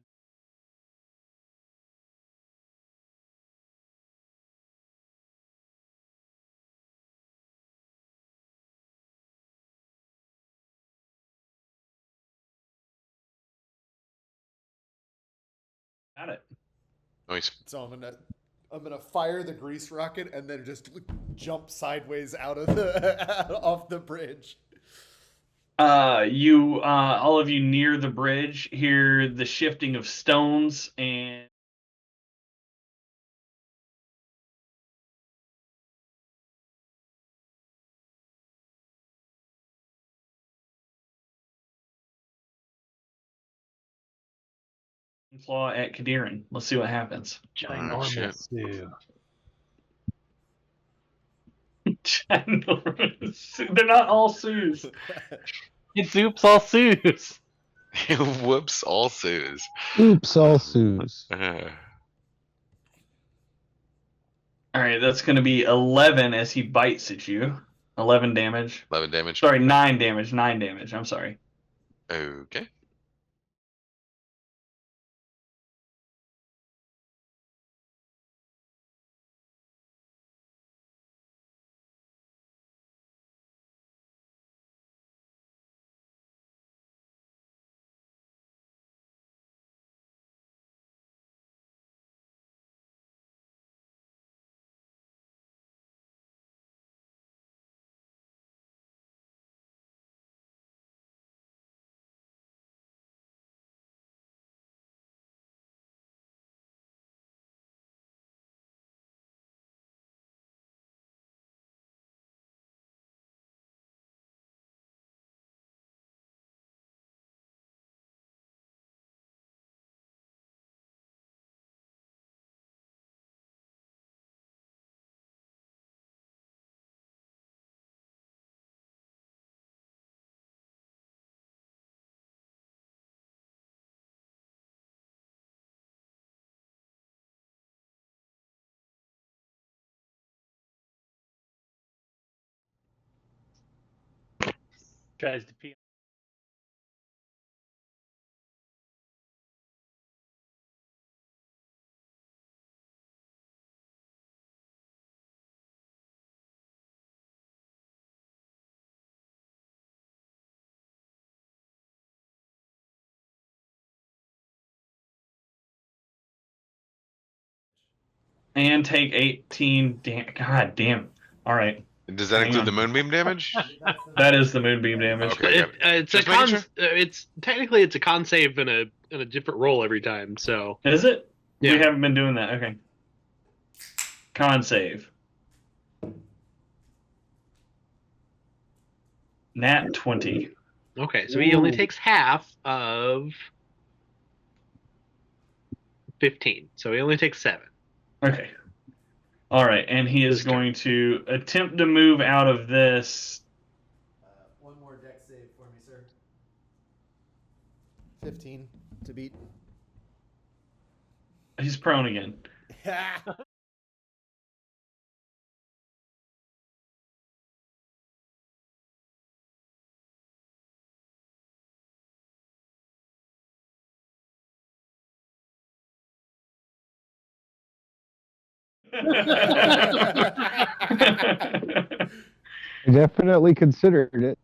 S2: Got it.
S5: Nice.
S1: so I'm gonna fire the grease rocket and then just jump sideways out of the off the bridge.
S2: All of you near the bridge hear the shifting of stones and claw at Kadirin. Let's see what happens.
S3: Ginormous
S5: shit.
S3: Sue.
S2: They're not all Sues.
S3: It's oops all Sues.
S5: Whoops, all Sues.
S6: Oops, all Sues.
S5: Uh,
S2: All right, that's going to be 11 as he bites at you. 11 damage.
S5: 11 damage.
S2: Sorry, 9 damage. 9 damage. I'm sorry.
S5: Okay.
S3: Tries to pee.
S2: And take 18 God damn. All right.
S5: Does that
S2: Hang
S5: include
S2: on.
S5: the moonbeam damage?
S2: That is the moonbeam damage.
S5: Okay.
S4: It's
S5: Just
S4: a
S5: making
S4: con. It's technically it's a con save and a different roll every time. So
S2: Is it?
S4: Yeah.
S2: We haven't been doing that. Okay. Con save. Nat 20.
S4: okay, so he only takes half of 15. So he only takes 7.
S2: Okay. All right, and he is
S4: This turn.
S2: going to attempt to move out of this.
S1: One more dex save for me, sir. 15 to beat.
S2: He's prone again.
S6: I definitely considered it.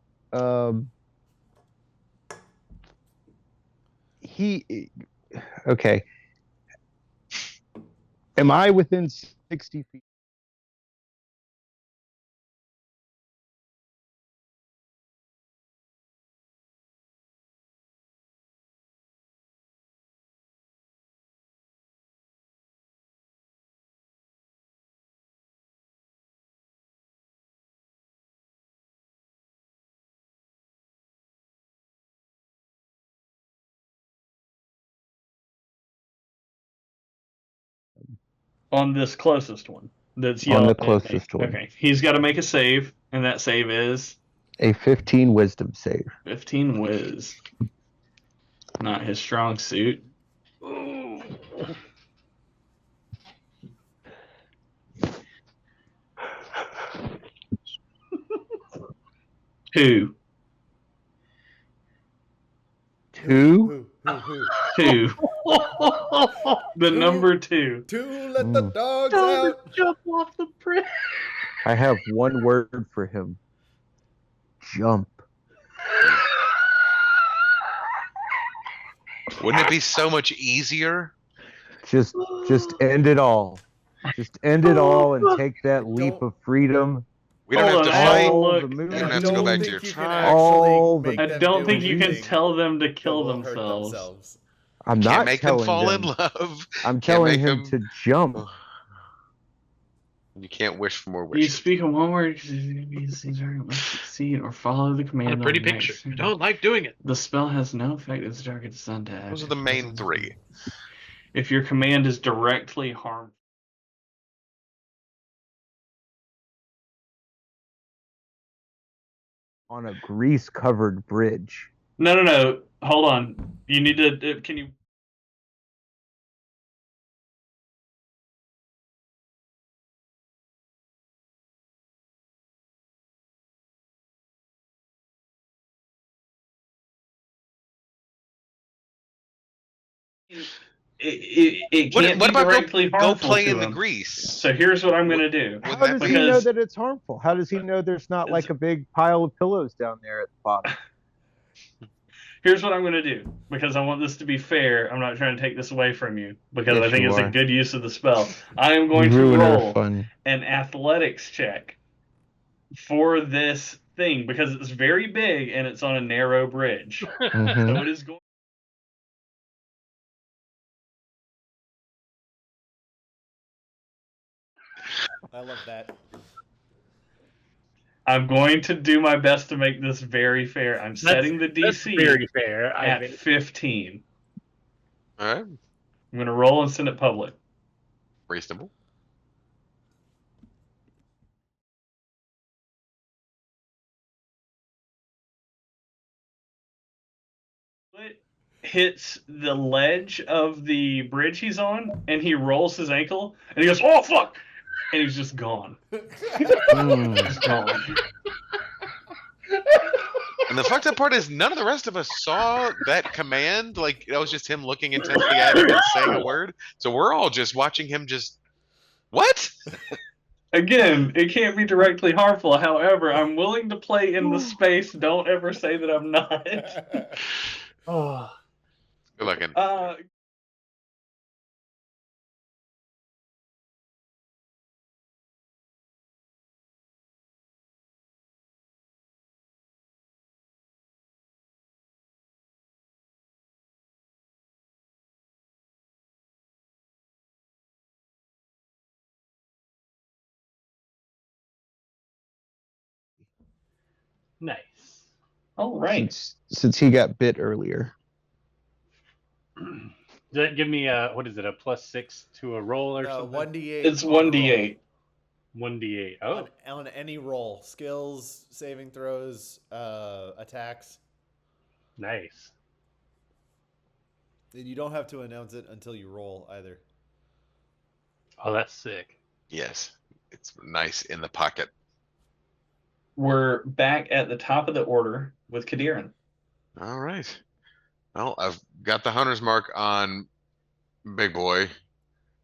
S6: Okay. Am I within 60 feet?
S2: On this closest one. That's
S6: On
S2: yellow.
S6: the closest one.
S2: Okay. He's got to make a save, and that save is
S6: A 15 wisdom save.
S2: 15 whiz. Not his strong suit. Two.
S6: Two?
S1: Who?
S2: Two. The number two.
S1: Two, let the dogs
S3: Don't
S1: out.
S3: jump off the bridge.
S6: I have one word for him. Jump.
S5: Wouldn't it be so much easier?
S6: Just end it all. Just end it all and take that leap
S1: Don't-
S6: of freedom.
S5: We don't
S2: Hold
S5: have to
S2: on,
S5: fight.
S2: I'll
S6: All
S2: look.
S6: the moves.
S5: You don't have to go back to your
S1: think you
S5: tribe.
S1: can
S6: All
S1: actually
S6: the-
S1: make
S2: I
S1: them
S2: don't
S1: do
S2: think you can
S1: anything
S2: tell them to
S1: that
S2: kill
S1: will hurt
S2: themselves.
S6: I'm
S5: Can't
S6: not
S5: make them
S6: telling
S5: fall in
S6: them.
S5: love.
S6: I'm
S5: Can't
S6: telling
S5: make
S6: him to jump.
S5: You can't wish for more
S2: You
S5: wishes.
S2: speak in one word, succeed or follow the command.
S4: Not a pretty
S2: on the
S4: picture.
S2: next.
S4: I don't like doing it.
S2: The spell has no effect as target's undead.
S5: Those are the main three.
S2: If your command is directly harmful.
S6: On a grease-covered bridge.
S2: No. Hold on. You need to. Can you? It can't
S5: What
S2: be
S5: about
S2: directly
S5: go
S2: harmful
S5: play
S2: to
S5: in the
S2: him.
S5: grease?
S2: So here's what I'm gonna do.
S6: How
S5: Wouldn't that
S6: does
S5: be-
S6: he know
S2: Because-
S6: that it's harmful? How does he know there's not like a big pile of pillows down there at the bottom?
S2: Here's what I'm gonna do because I want this to be fair. I'm not trying to take this away from you because
S6: Yes,
S2: I think
S6: you
S2: it's
S6: are.
S2: a good use of the spell. I am going to
S6: Ruiner
S2: roll
S6: fun.
S2: an athletics check for this thing because it's very big and it's on a narrow bridge.
S6: Mhm.
S2: So it is going.
S1: I love that.
S2: I'm going to do my best to make this very fair. I'm setting the
S3: That's
S2: DC
S3: very fair. I
S2: at
S3: think.
S2: 15.
S5: All right,
S2: I'm going to roll and send it public.
S5: reasonable.
S2: It hits the ledge of the bridge he's on, and he rolls his ankle, and he goes, "Oh fuck!" and he's just gone.
S6: Mm.
S2: He's gone.
S5: And the fucked up part is none of the rest of us saw that command. Like that was just him looking intensely at him and saying a word. So we're all just watching him just what?
S2: Again, it can't be directly harmful. However, I'm willing to play in the space. Don't ever say that I'm not.
S3: Oh,
S5: Good looking.
S3: nice.
S2: All right.
S6: Since he got bit earlier.
S3: Does that give me a what is it? A +6 to a roll or
S1: No,
S3: something?
S1: 1d8.
S2: It's
S1: on a roll.
S2: 1d8.
S3: 1d8. Oh,
S1: On any roll. Skills, saving throws, attacks.
S3: nice.
S1: And you don't have to announce it until you roll either.
S3: Oh, that's sick.
S5: Yes, it's nice in the pocket.
S2: We're back at the top of the order with Kadiran.
S5: All right. Well, I've got the hunter's mark on Big Boy,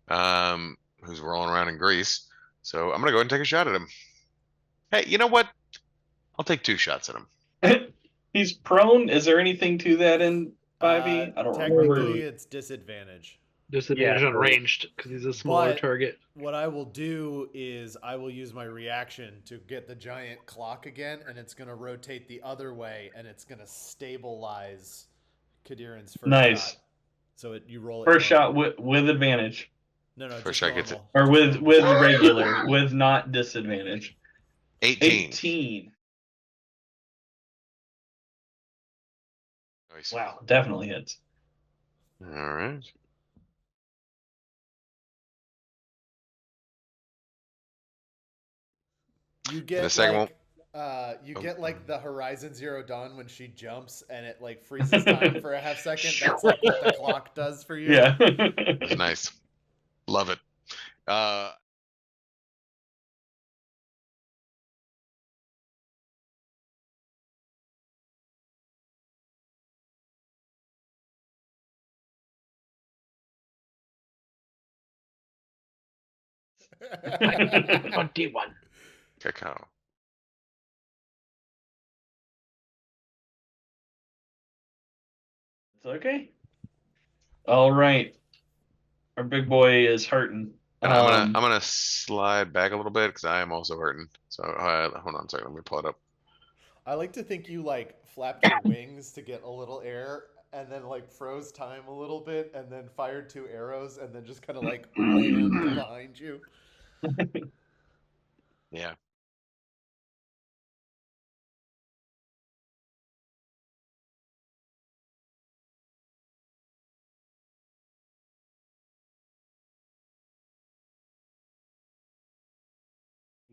S5: who's rolling around in grease. So I'm gonna go ahead and take a shot at him. Hey, you know what? I'll take 2 shots at him.
S2: He's prone. Is there anything to that in 5e? I don't
S1: Technically,
S2: remember.
S1: it's disadvantage.
S4: Disadvantage
S3: Yeah.
S4: on ranged because he's a smaller
S1: But-
S4: target.
S1: What I will do is I will use my reaction to get the giant clock again, and it's going to rotate the other way, and it's going to stabilize Kadiran's first
S2: Nice.
S1: shot. So you roll it.
S2: First shot
S1: normal.
S2: with advantage.
S1: No,
S5: First
S1: just
S5: shot gets
S1: normal.
S2: Or
S1: Just
S2: with
S1: normal.
S2: regular, with not disadvantage.
S5: 18.
S2: 18.
S5: Nice.
S2: Wow, definitely hits.
S5: All right.
S1: You
S5: the
S1: get
S5: second one-
S1: like you
S5: Oh.
S1: get like the Horizon Zero Dawn when she jumps and it like freezes time for a half second. That's like what the clock does for you.
S2: Yeah.
S5: It's nice. Love it.
S3: Like 21.
S5: Cacao.
S2: It's okay. All right. Our big boy is hurting.
S5: And I'm gonna slide back a little bit because I am also hurting. So hold on a second. Let me pull it up.
S1: I like to think you like flapped your wings to get a little air and then like froze time a little bit and then fired 2 arrows and then just kind of like landed behind you.
S5: Yeah.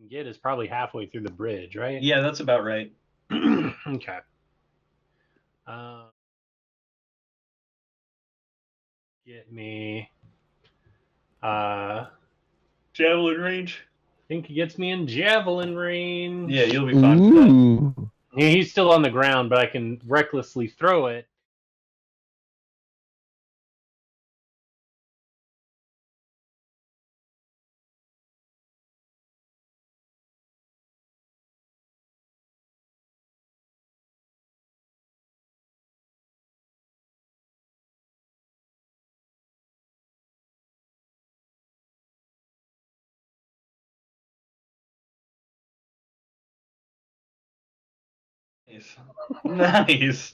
S3: Get is probably halfway through the bridge, right?
S2: Yeah, that's about right.
S3: Okay. Get me. I
S2: Javelin range.
S3: think he gets me in javelin range.
S2: Yeah, you'll be fine with that.
S6: Ooh.
S3: Yeah, he's still on the ground, but I can recklessly throw it.
S2: Nice. Nice.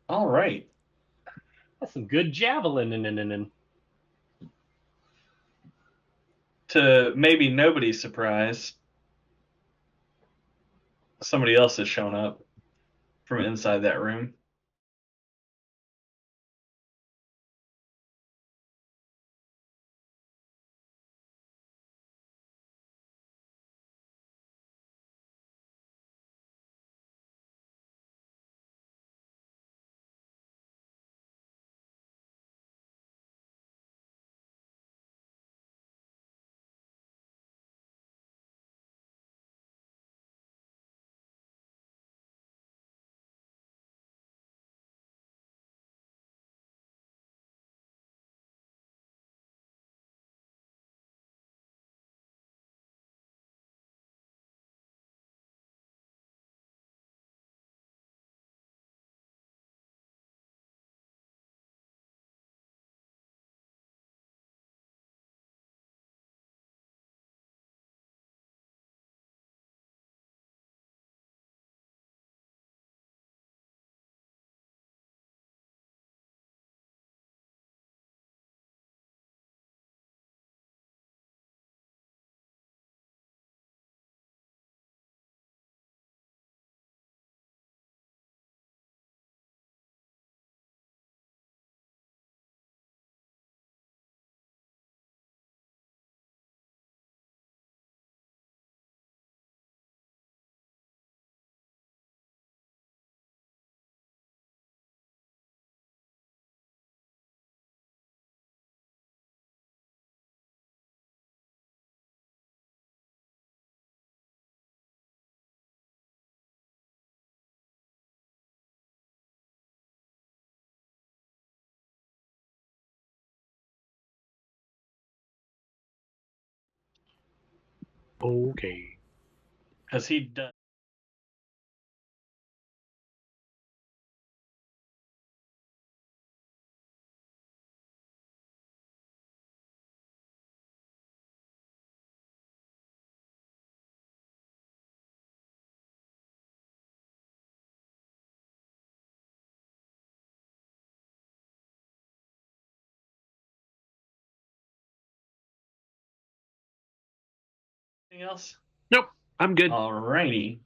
S2: All right.
S3: That's some good javelin.
S2: To maybe nobody's surprise, somebody else has shown up from inside that room.
S3: Okay.
S2: Has he done? Anything else?
S4: Nope, I'm good.
S2: All righty.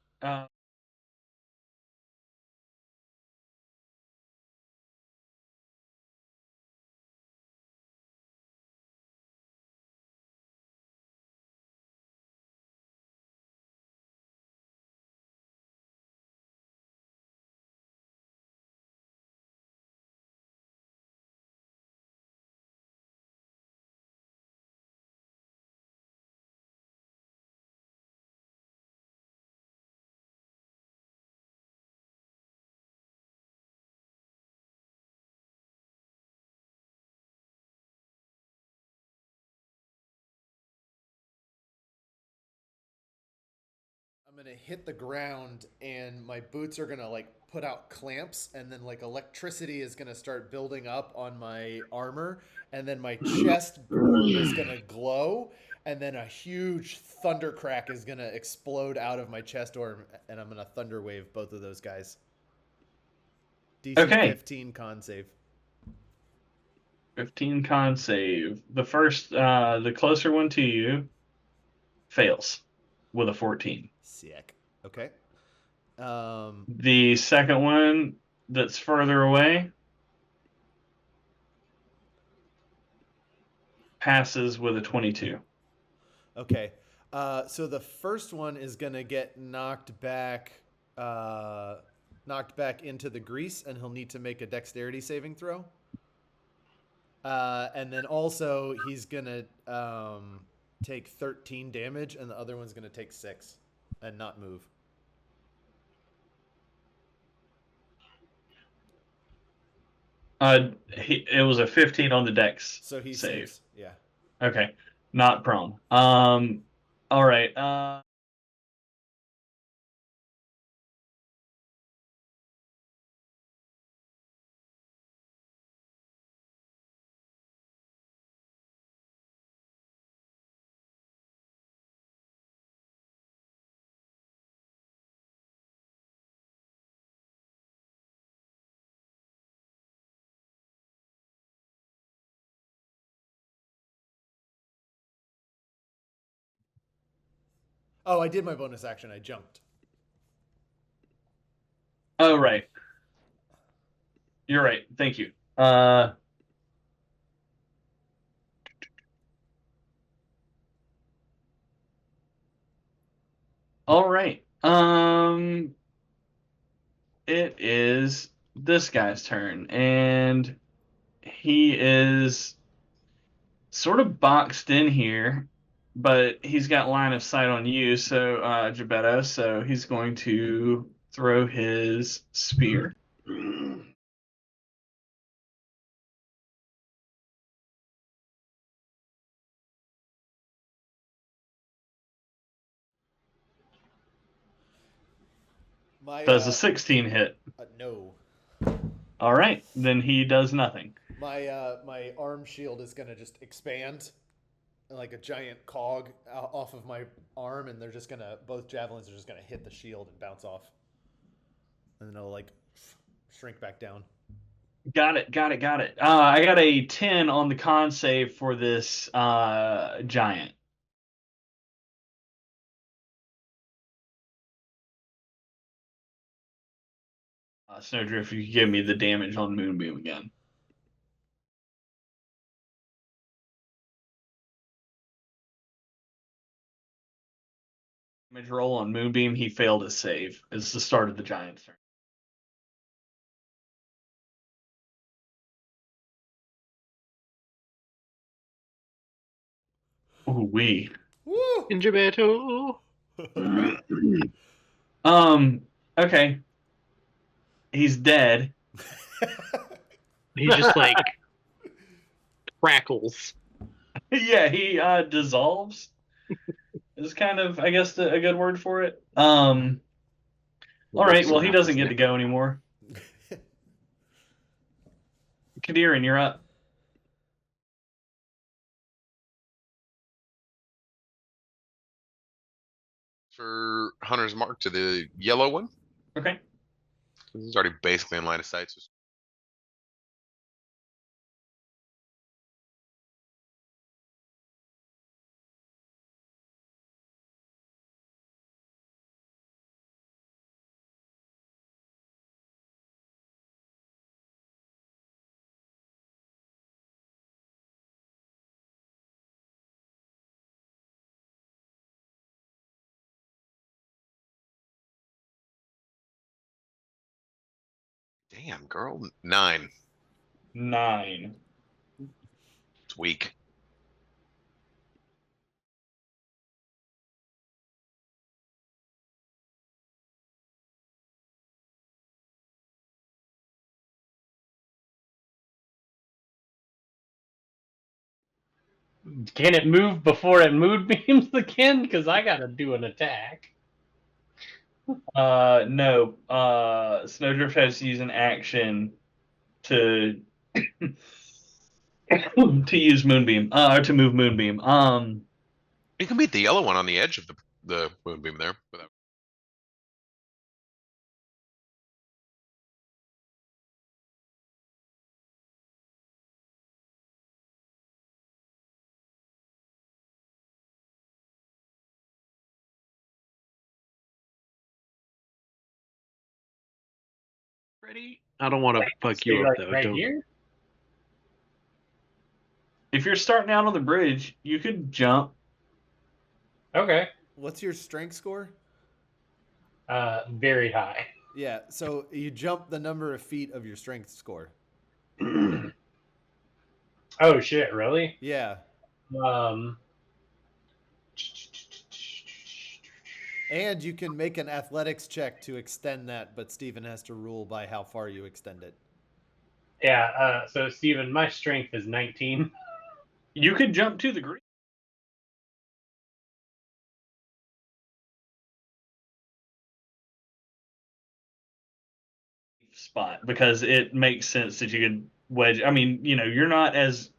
S1: gonna hit the ground, and my boots are gonna like put out clamps, and then like electricity is gonna start building up on my armor, and then my chest orb is gonna glow, and then a huge thunder crack is gonna explode out of my chest orb, and I'm gonna thunder wave both of those guys. DC
S2: Okay.
S1: 15 con save.
S2: 15 con save. The first, the closer one to you, fails with a 14.
S1: Sick. Okay.
S2: The second one that's further away passes with a 22.
S1: Okay. So the first one is gonna get knocked back into the grease, and he'll need to make a dexterity saving throw. And then also he's gonna take 13 damage, and the other one's gonna take 6 and not move.
S2: It was a 15 on the dex.
S1: So he
S2: save.
S1: saves. Yeah.
S2: Okay, not prone. All right.
S1: Oh, I did my bonus action. I jumped.
S2: Oh, right. You're right. Thank you. All right. It is this guy's turn, and he is sort of boxed in here, but he's got line of sight on you, so Gebetto, so he's going to throw his spear.
S1: My
S2: Does a 16 hit?
S1: no.
S2: All right, then he does nothing.
S1: My arm shield is gonna just expand like a giant cog off of my arm, and they're just gonna, both javelins are just gonna hit the shield and bounce off, and then it'll like shrink back down.
S2: Got it. I got a 10 on the con save for this giant. Snowdrift, you can give me the damage on Moonbeam again. Damage roll on Moonbeam, he failed his save. It's the start of the giant's turn. Ooh wee.
S1: Woo!
S4: Ingebeto.
S2: Okay. He's dead.
S4: He just like crackles.
S2: Yeah, he dissolves. Is kind of, I guess, a good word for it. All right, well, he doesn't get to go anymore. Kadirin, you're up.
S5: For Hunter's Mark to the yellow one.
S2: Okay.
S5: He's already basically in line of sight. So damn, girl. 9.
S2: 9.
S5: It's weak.
S3: Can it move before it moonbeams again? Because I gotta do an attack.
S2: No. Snowdrift has to use an action to to use Moonbeam. Or to move Moonbeam.
S5: You can beat the yellow one on the edge of the moonbeam there. Without...
S4: Ready? I don't want to fuck
S3: Stay
S4: you up
S3: like
S4: though.
S3: right
S4: Don't.
S3: here.
S2: if you're starting out on the bridge, you could jump.
S3: Okay.
S1: What's your strength score?
S3: Very high.
S1: Yeah, so you jump the number of feet of your strength score.
S3: Oh shit! Really?
S1: Yeah.
S3: Um.
S1: And you can make an athletics check to extend that, but Steven has to rule by how far you extend it.
S3: Yeah. So Steven, my strength is 19.
S2: You could jump to the green spot because it makes sense that you could wedge. I mean, you're not as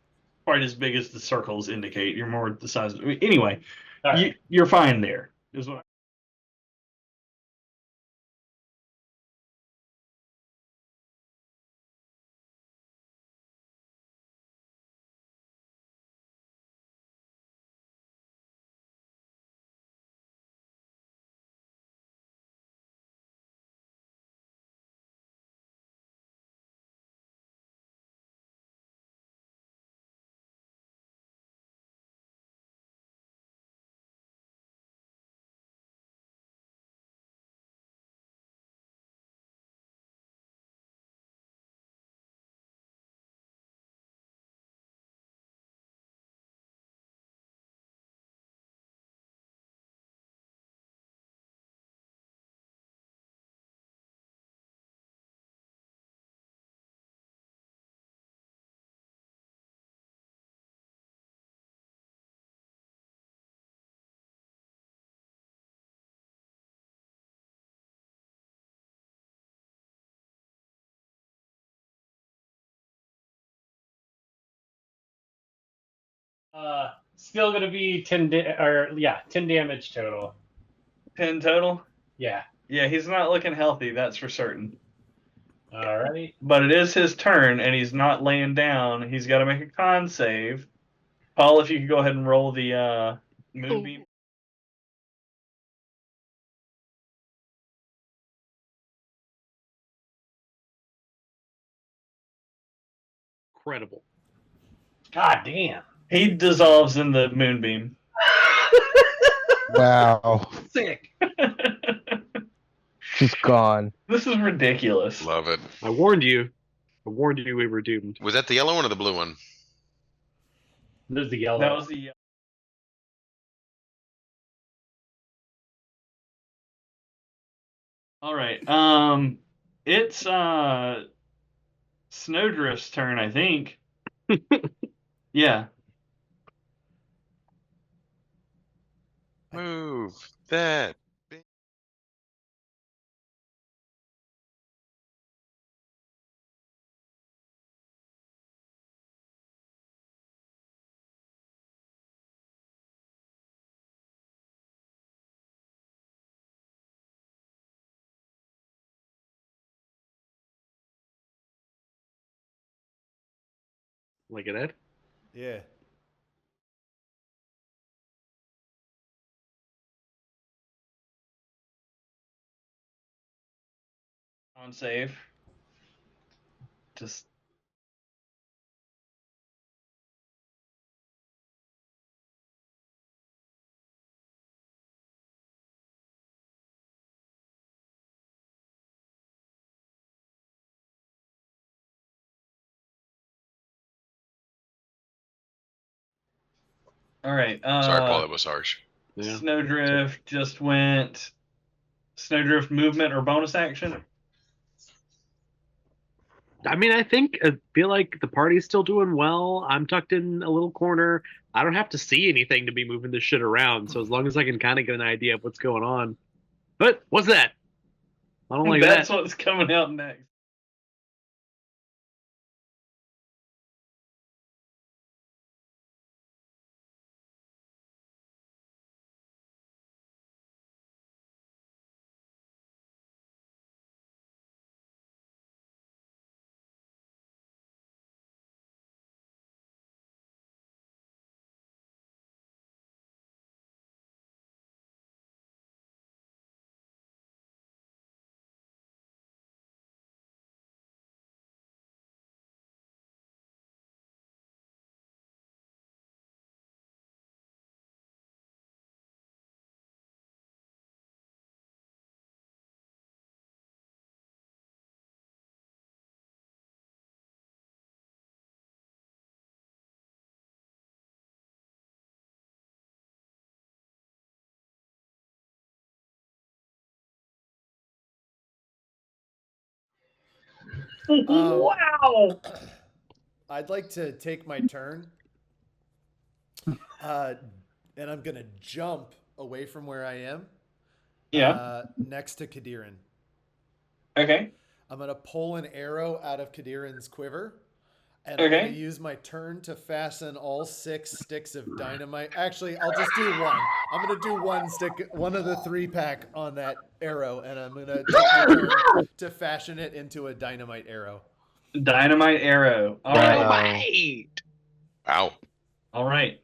S2: quite as big as the circles indicate. You're more the size. Anyway,
S3: All right.
S2: you're fine there. Is what.
S3: Still gonna be 10 damage total.
S2: 10 total.
S3: Yeah.
S2: Yeah, he's not looking healthy. That's for certain.
S3: Alrighty.
S2: But it is his turn, and he's not laying down. He's got to make a con save. Paul, if you could go ahead and roll the moonbeam.
S4: Incredible.
S3: God damn.
S2: He dissolves in the moonbeam.
S6: Wow.
S3: Sick.
S6: Just gone.
S2: This is ridiculous.
S5: Love it.
S4: I warned you. I warned you we were doomed.
S5: Was that the yellow one or the blue one?
S3: There's the yellow.
S2: That was the. All right. It's Snowdrift's turn, I think. Yeah.
S5: Move that.
S4: Like it, Ed?
S1: Yeah.
S2: On save. Just. All right.
S5: Sorry, Paul, that was harsh.
S4: Yeah.
S2: Snowdrift just went. Snowdrift movement or bonus action?
S4: I mean, I feel like the party's still doing well. I'm tucked in a little corner. I don't have to see anything to be moving this shit around. So as long as I can kind of get an idea of what's going on. But what's that?
S3: I don't like
S2: That's
S3: that.
S2: what's coming out next. Wow.
S1: I'd like to take my turn. And I'm gonna jump away from where I am.
S2: Yeah.
S1: Next to Kadirin.
S2: Okay.
S1: I'm gonna pull an arrow out of Kadirin's quiver, and I'm
S2: Okay.
S1: gonna use my turn to fasten all 6 sticks of dynamite. Actually, I'll just do one. I'm gonna do one stick, one of the 3-pack on that arrow, and I'm gonna take my turn to fashion it into a dynamite arrow.
S2: Dynamite arrow. All right.
S4: Dynamite!
S5: Wow.
S2: All right.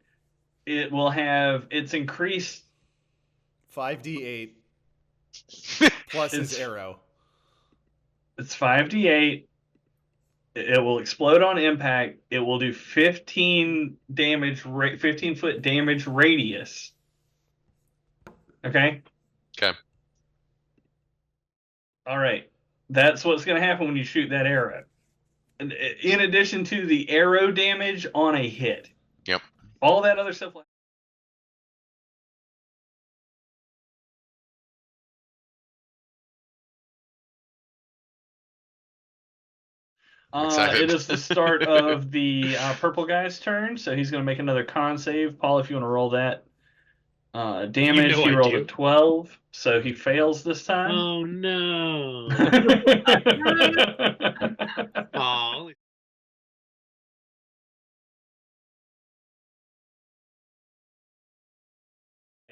S2: It will have its increased.
S1: 5d8 plus his
S2: It's-
S1: arrow.
S2: It's 5d8. It will explode on impact. It will do 15 damage, 15-foot damage radius. Okay.
S5: Okay.
S2: All right. That's what's going to happen when you shoot that arrow. And in addition to the arrow damage on a hit.
S5: Yep.
S2: All that other stuff.
S5: excited.
S2: It is the start of the purple guy's turn, so he's going to make another con save. Paul, if you want to roll that. Damage,
S4: know
S2: he
S4: I
S2: rolled
S4: do.
S2: a 12, so he fails this time.
S4: Oh no! Aw.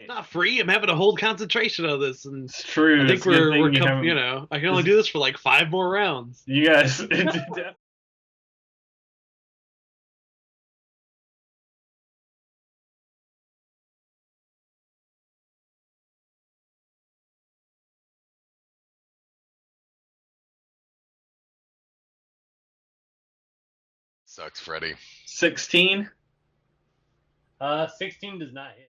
S4: Not free. I'm having to hold concentration on this, and
S2: It's true.
S4: I think
S2: It's a good thing you haven't-
S4: you know, I can only do this for like 5 more rounds.
S2: You guys.
S5: Sucks, Freddy.
S2: 16.
S3: 16 does not hit.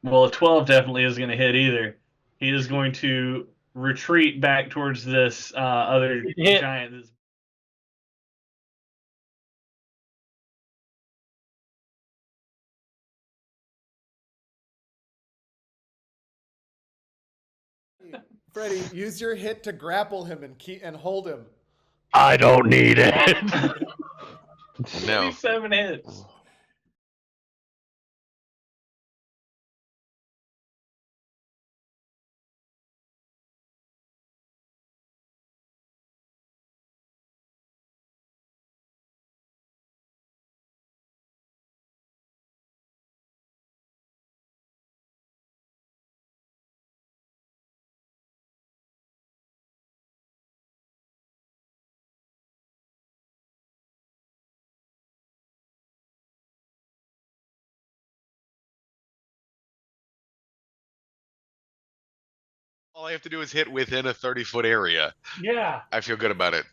S2: Well, a 12 definitely isn't going to hit either. He is going to retreat back towards this other
S3: Hit.
S2: giant. That's...
S1: Freddie, use your hit to grapple him and hold him.
S3: I don't need it.
S5: No.
S2: 27 hits.
S5: All I have to do is hit within a 30-foot area.
S3: Yeah.
S5: I feel good about it.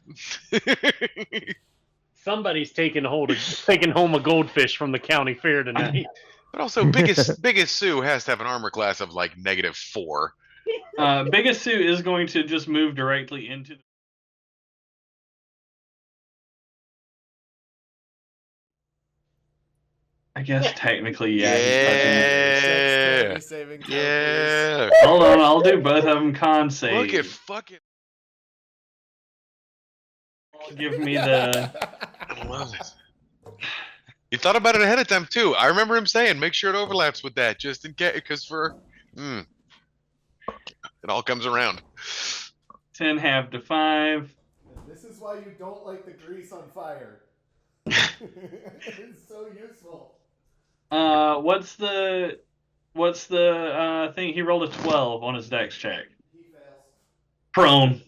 S3: Somebody's taking home a goldfish from the county fair tonight.
S5: But also, biggest Sue has to have an armor class of like -4.
S2: Biggest Sue is going to just move directly into. I guess technically, yeah. He's touching it.
S1: Dexterity saving throw,
S5: Yeah.
S2: Hold on, I'll do both of them con save.
S5: Look at fucking.
S2: Give me the.
S5: I love it. He thought about it ahead of time too. I remember him saying, "Make sure it overlaps with that, just in case." Because for, It all comes around.
S2: 10 half to 5.
S1: And this is why you don't like the grease on fire. It's so useful.
S2: What's the thing? He rolled a 12 on his dex check.
S1: He fails.
S2: Prone.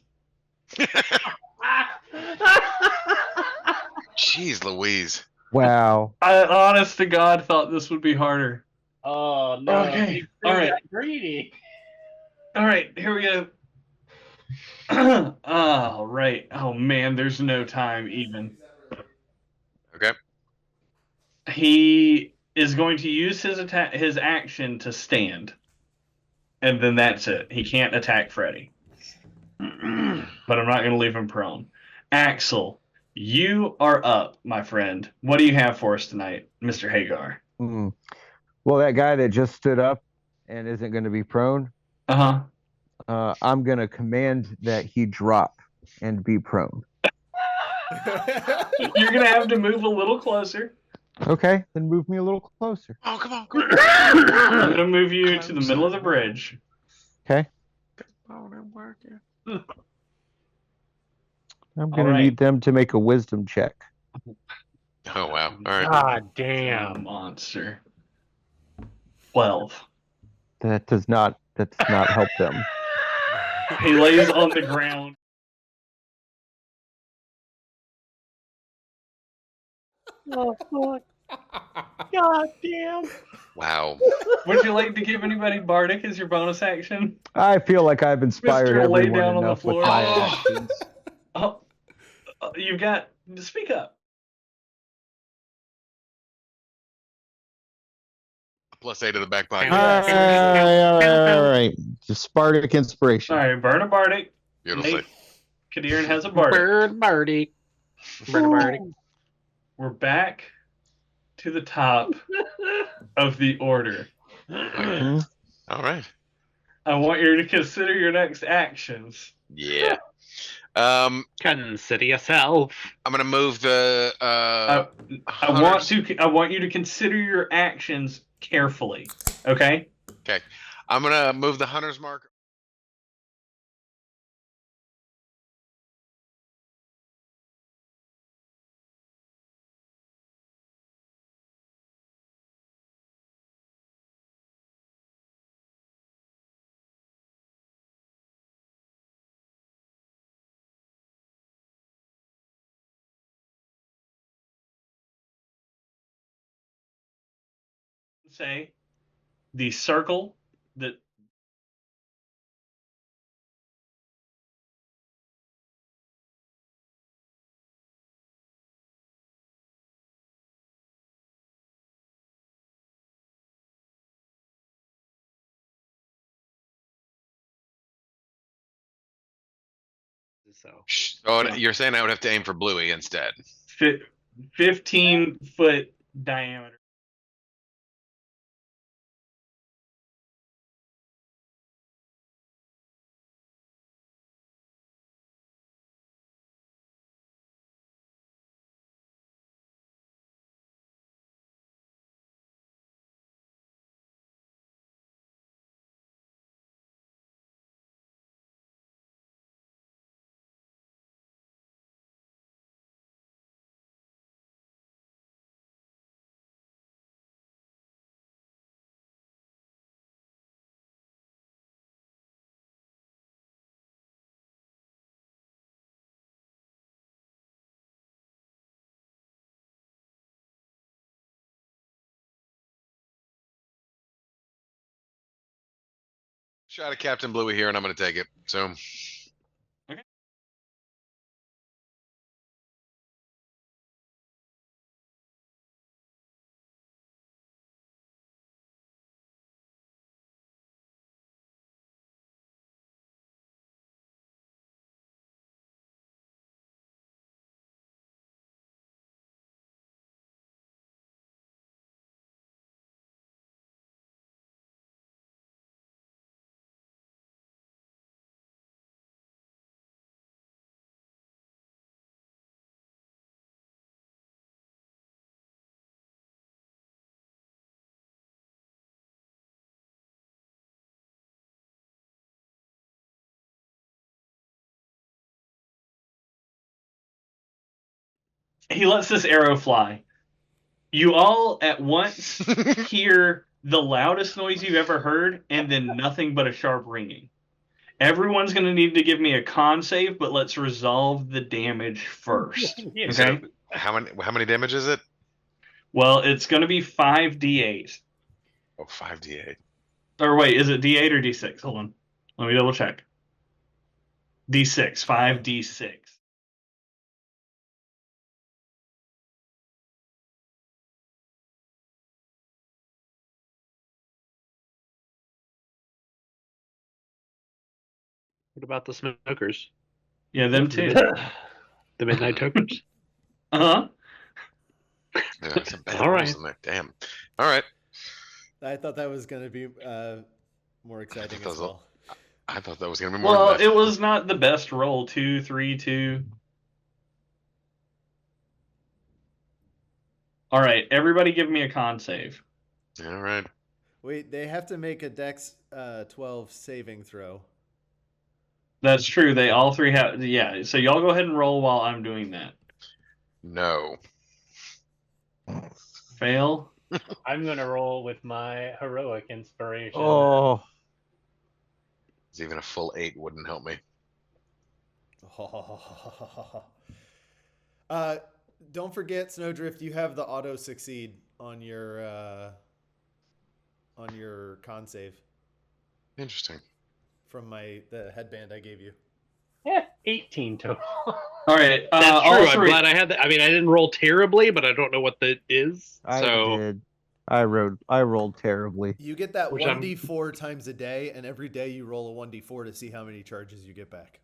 S5: Jeez Louise.
S6: Wow.
S2: I honest to God thought this would be harder.
S3: Oh no!
S2: Okay,
S3: Big
S2: all
S3: Three
S2: right.
S3: got greedy.
S2: All right, here we go. All right. Oh man, there's no time even.
S5: Okay.
S2: He is going to use his action to stand, and then that's it. He can't attack Freddy. But I'm not going to leave him prone. Axel, you are up, my friend. What do you have for us tonight, Mr. Hagar?
S6: Mm. Well, that guy that just stood up and isn't going to be prone,
S2: Uh
S6: I'm going to command that he drop and be prone.
S2: huh. You're going to have to move a little closer.
S6: Okay, then move me a little closer.
S5: Oh, come on. Come
S2: I'm going to move you to the middle of the bridge.
S6: Okay.
S5: on.
S6: I'm going to
S2: right.
S6: need them to make a wisdom check.
S5: Oh, wow. All right.
S3: God damn.
S2: Monster. 12.
S6: That does not help them.
S2: He lays on the ground.
S3: Oh fuck! God damn.
S5: Wow.
S2: Would you like to give anybody Bardic as your bonus action?
S6: I feel like I've inspired
S2: Mr. Lay
S6: everyone
S2: down on the
S6: enough with
S2: floor.
S6: my
S5: Oh.
S6: actions.
S2: Oh, you've got. Speak up.
S5: +8 to the back pocket.
S6: All right. Just Spartic inspiration.
S2: All right, burn a Bardic.
S5: Beautifully.
S2: Nate Kadir has a Bardic.
S4: Bird birdie. Bird birdie.
S2: We're back to the top of the order.
S6: Mhm.
S5: All right.
S2: I want you to consider your next actions.
S5: Yeah.
S4: Consider yourself.
S5: I'm gonna move the
S2: I want you to consider your actions carefully. Okay?
S5: I'm gonna move the hunter's mark.
S2: Say the circle that
S4: So
S5: Oh,
S2: Yeah.
S5: you're saying I would have to aim for Bluey instead.
S2: 15-foot diameter.
S5: Shot at Captain Bluey here, and I'm gonna take it. So
S2: he lets this arrow fly. You all at once hear the loudest noise you've ever heard, and then nothing but a sharp ringing. Everyone's going to need to give me a con save, but let's resolve the damage first.
S3: Yeah.
S2: Okay?
S5: How many damage is it?
S2: Well, it's going to be 5d8.
S5: Oh, 5d8.
S2: Or wait, is it d8 or d6? Hold on. Let me double check. D6, 5d6.
S4: What about the smokers?
S2: Yeah, them too.
S4: The midnight tokens?
S2: Uh-huh.
S5: Yeah, some bad
S4: All
S5: rolls
S4: right.
S5: in there. Damn. All right.
S1: I thought that was going to be more exciting
S5: that
S1: as
S5: was
S1: well.
S5: I thought that was gonna be more.
S2: Well,
S5: than that.
S2: it was not the best roll. 2, 3, 2. All right, everybody give me a con save.
S5: All right.
S1: Wait, they have to make a Dex 12 saving throw.
S2: That's true. They all three have. Yeah, so y'all go ahead and roll while I'm doing that.
S5: No.
S2: Fail.
S3: I'm gonna roll with my heroic inspiration.
S6: Oh,
S5: Even a full 8 wouldn't help me.
S1: Don't forget, Snowdrift, you have the auto succeed on your con save
S5: Interesting.
S1: from the headband I gave you.
S3: Yeah, 18 total.
S2: All right.
S4: That's
S2: all
S4: true. I'm
S2: three-
S4: glad I had that. I mean, I didn't roll terribly, but I don't know what that is.
S6: I
S4: So
S6: did. I rolled terribly.
S1: You get that
S4: Which I'm-
S1: 1d4 times a day, and every day you roll a 1d4 to see how many charges you get back.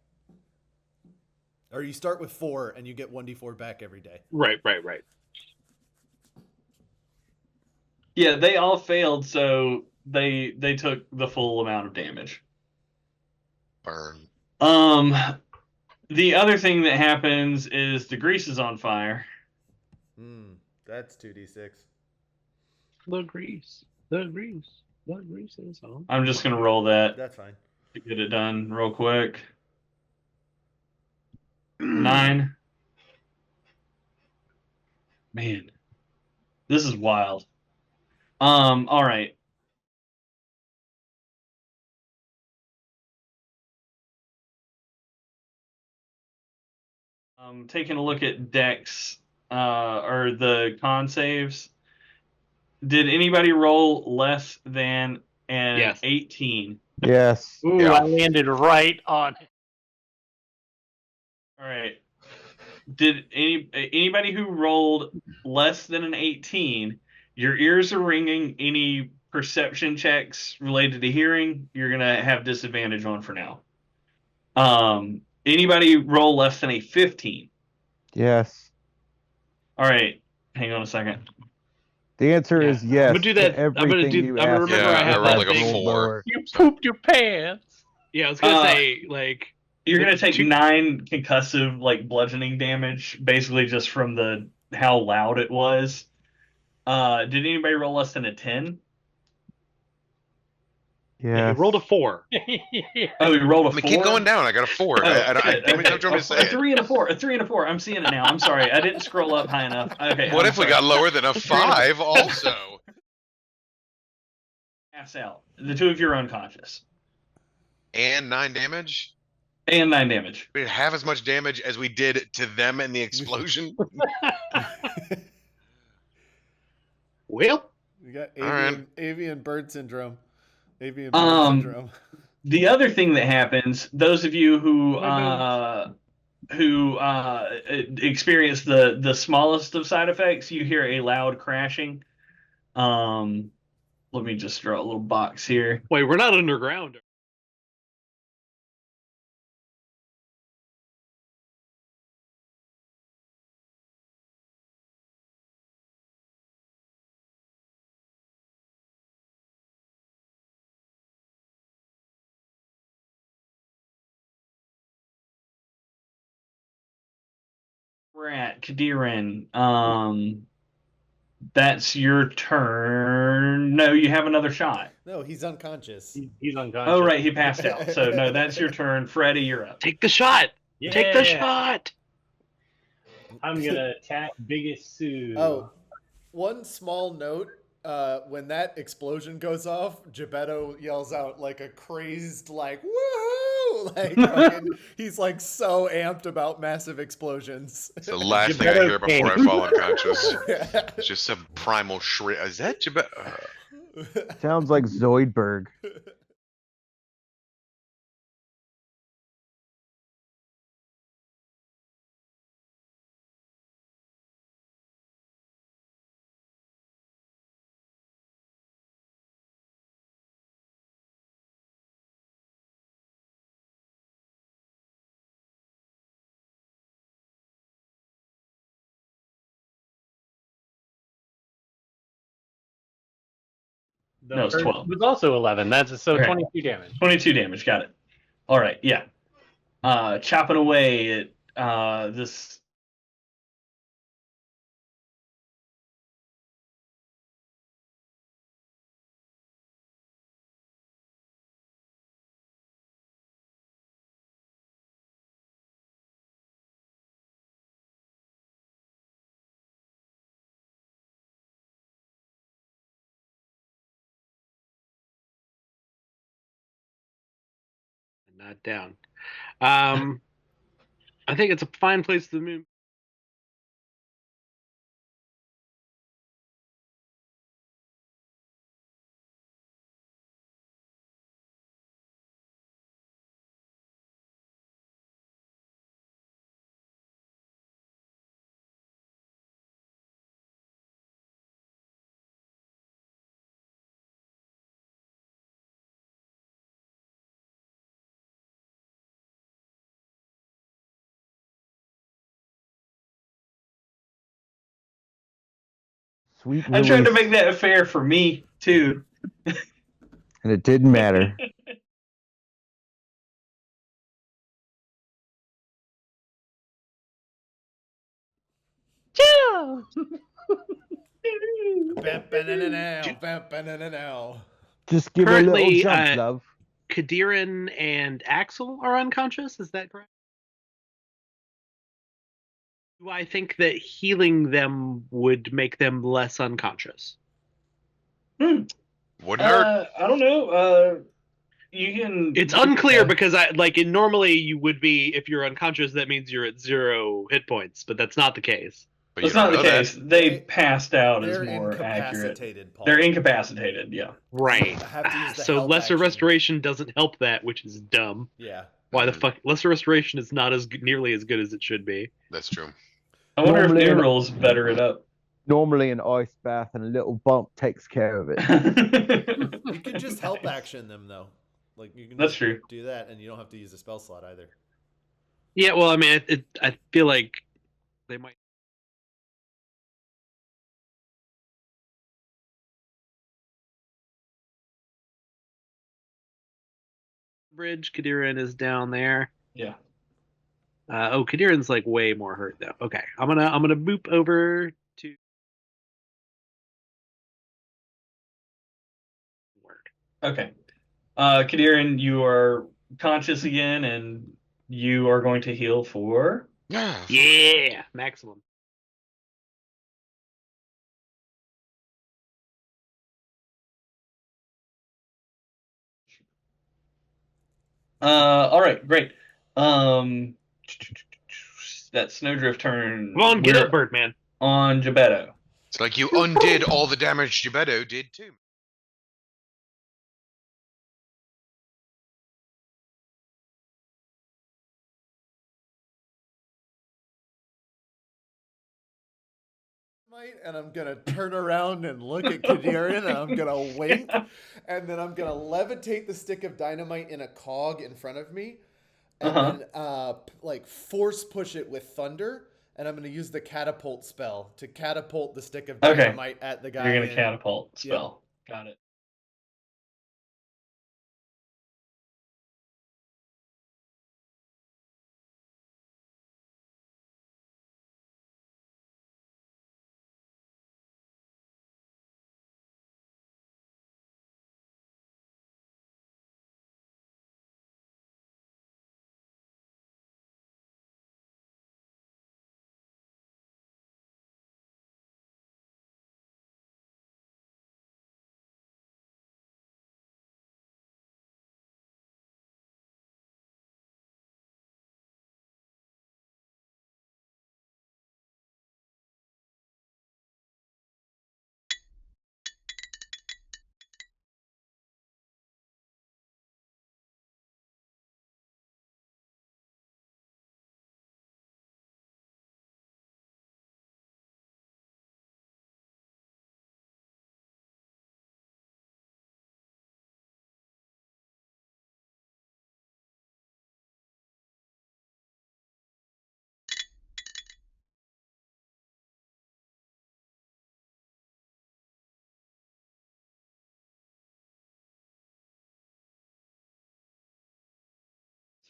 S1: Or you start with 4 and you get 1d4 back every day.
S4: right.
S2: Yeah, they all failed, so they took the full amount of damage.
S5: Burn.
S2: The other thing that happens is the grease is on fire.
S1: That's 2d6.
S4: The grease is on.
S2: I'm just gonna roll that
S1: That's fine.
S2: to get it done real quick. 9. Man, this is wild. All right. Taking a look at Dex, or the con saves. Did anybody roll less than an
S4: Yes.
S2: 18?
S6: Yes.
S3: Ooh,
S5: Yeah.
S3: I landed right on it.
S2: All right. Did anybody who rolled less than an 18, your ears are ringing. Any perception checks related to hearing, you're gonna have disadvantage on for now. Anybody roll less than a 15?
S6: Yes.
S2: All right. Hang on a second.
S6: The answer
S2: Yeah.
S6: is yes.
S4: I'm gonna do that.
S6: to
S4: I'm gonna
S6: everything
S4: do.
S6: you
S4: I'm gonna
S6: asked
S4: remember
S5: Yeah,
S4: I
S5: I
S4: have
S5: rolled
S4: that
S5: like a
S4: thing.
S5: 4.
S3: You pooped your pants.
S4: Yeah, I was gonna
S2: Uh,
S4: say like
S2: You're gonna take
S4: Two-
S2: 9 concussive, like bludgeoning damage, basically just from the how loud it was. Did anybody roll less than a 10?
S4: yeah,
S6: Yes.
S4: he rolled a 4.
S2: Oh, you rolled a
S5: I mean,
S2: 4.
S5: keep going down. I got a 4.
S2: Oh,
S5: I
S2: shit,
S5: think we
S2: okay.
S5: don't want me to say
S2: A
S5: it.
S2: 3 and a 4. A 3 and a 4. I'm seeing it now. I'm sorry. I didn't scroll up high enough. Okay.
S5: What
S2: I'm
S5: if we
S2: sorry.
S5: got lower than a 5 also?
S2: Pass out. The two of you are unconscious.
S5: And 9 damage?
S2: And 9 damage.
S5: We did half as much damage as we did to them in the explosion?
S4: Well,
S1: You got
S5: All right.
S1: avian bird syndrome. Avian bird syndrome.
S2: The other thing that happens, those of you who experience the smallest of side effects, you hear a loud crashing. Let me just draw a little box here.
S4: wait, we're not underground.
S2: We're at Kadirin. That's your turn. No, you have another shot.
S1: No, he's unconscious.
S3: He's unconscious.
S2: Oh, right, he passed out. So no, that's your turn. Freddie, you're up.
S4: Take the shot. Take the
S3: Yeah.
S4: shot.
S3: I'm gonna attack Biggest Sue.
S1: Oh, one small note. When that explosion goes off, Gebetto yells out like a crazed, like, woohoo! Like, fucking, he's like so amped about massive explosions.
S5: It's the last thing I
S3: Gebetto
S5: hear before I
S3: came.
S5: fall unconscious.
S1: Yeah.
S5: It's just some primal shriek. Is that Jebet?
S6: Sounds like Zoidberg.
S3: The
S2: No, it's
S3: first
S2: 12.
S3: was also 11. That's so
S2: Okay.
S3: 22 damage.
S2: 22 damage. Got it. All right. Yeah. Chopping away at this.
S4: Not down. I think it's a fine place to move.
S6: Sweet
S2: I tried to
S6: release.
S2: make that fair for me too.
S6: And it didn't matter. Just give a little
S4: Currently,
S6: jump, love.
S4: Kadirin and Axel are unconscious. Is that correct? Do I think that healing them would make them less unconscious?
S5: Wouldn't hurt.
S2: I don't know. You can.
S4: It's unclear because normally you would be, if you're unconscious, that means you're at 0 hit points, but that's not the case.
S5: But you
S2: That's not
S5: don't
S2: the
S5: know
S2: case. They passed out is
S1: They're
S2: more accurate.
S1: incapacitated, Paul.
S2: They're incapacitated. Yeah.
S4: Right.
S1: I have to use the
S4: So
S1: help
S4: lesser
S1: action.
S4: restoration doesn't help that, which is dumb.
S1: Yeah.
S4: Why the
S5: Mhm.
S4: fuck? Lesser restoration is not nearly as good as it should be.
S5: That's true.
S2: I wonder
S6: Normally
S2: if
S6: in-
S2: new rules better it up.
S6: Normally an ice bath and a little bump takes care of it.
S1: You can just help action them though. Like you can
S2: That's
S1: just
S2: true.
S1: do that, and you don't have to use a spell slot either.
S4: Yeah, well, I mean, I feel like they might. Bridge, Kadirin is down there.
S2: Yeah.
S4: Kadirin's like way more hurt though. Okay, I'm gonna boop over to. Word.
S2: Okay. Kadirin, you are conscious again, and you are going to heal for.
S4: Yeah, maximum.
S2: All right, great. That snowdrift turn.
S4: Come on, get
S2: we're
S4: up, Birdman.
S2: on Gebetto.
S5: It's like you undid all the damage Gebetto did too.
S1: And I'm gonna turn around and look at Kadirin, and I'm gonna wink, and then I'm gonna levitate the stick of dynamite in a cog in front of me, and then like force push it with thunder, and I'm gonna use the catapult spell to catapult the stick of
S2: Okay.
S1: dynamite at the guy.
S2: You're gonna
S1: in-
S2: catapult spell. Got it.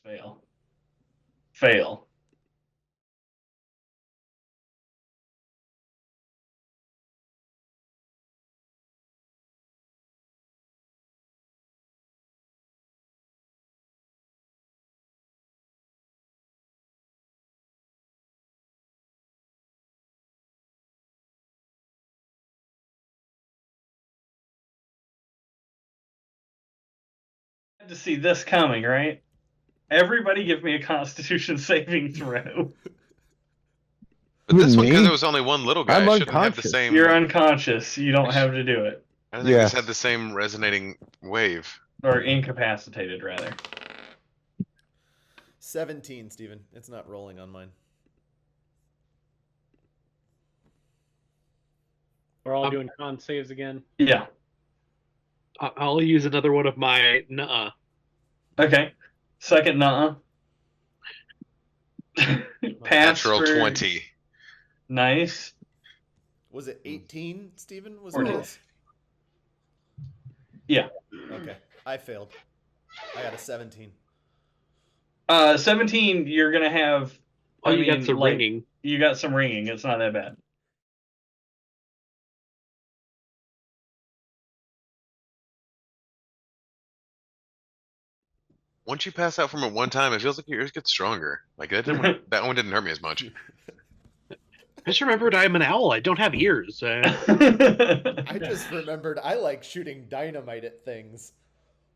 S2: Fail. Fail. Had to see this coming, right? Everybody give me a Constitution saving throw.
S5: But this one, because
S6: Me?
S5: it was only one little guy,
S6: I'm
S5: shouldn't have the
S6: unconscious.
S5: same.
S2: You're unconscious. You don't have to do it.
S5: I don't think this
S6: Yeah.
S5: had the same resonating wave.
S2: Or incapacitated, rather.
S1: 17, Steven. It's not rolling on mine.
S3: We're all doing con saves again.
S2: Yeah.
S4: I'll use another one of my nuh-uh.
S2: Okay. Second nuh Pass
S5: Natural
S2: for
S5: 20.
S2: nice.
S1: Was it 18, Steven? Was
S2: 14.
S1: it?
S2: Yeah.
S1: Okay. I failed. I got a 17.
S2: 17, you're gonna have.
S4: Oh,
S2: I
S4: you got
S2: mean,
S4: some
S2: like,
S4: ringing.
S2: You got some ringing. It's not that bad.
S5: Once you pass out from it one time, it feels like your ears get stronger. Like that one didn't hurt me as much.
S4: I just remembered I'm an owl. I don't have ears.
S1: I just remembered I like shooting dynamite at things.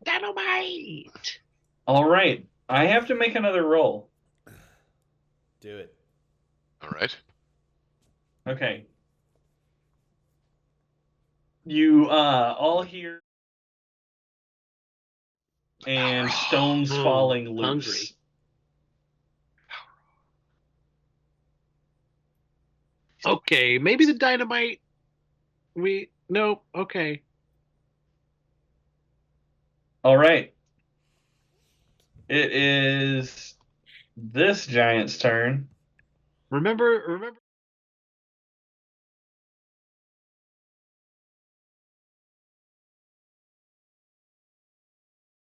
S4: Dynamite!
S2: All right. I have to make another roll.
S1: Do it.
S5: All right.
S2: Okay. You all hear and stones
S4: Oh,
S2: falling loose.
S4: hungry. Okay, maybe the dynamite. No. Okay.
S2: All right. It is this giant's turn.
S4: Remember.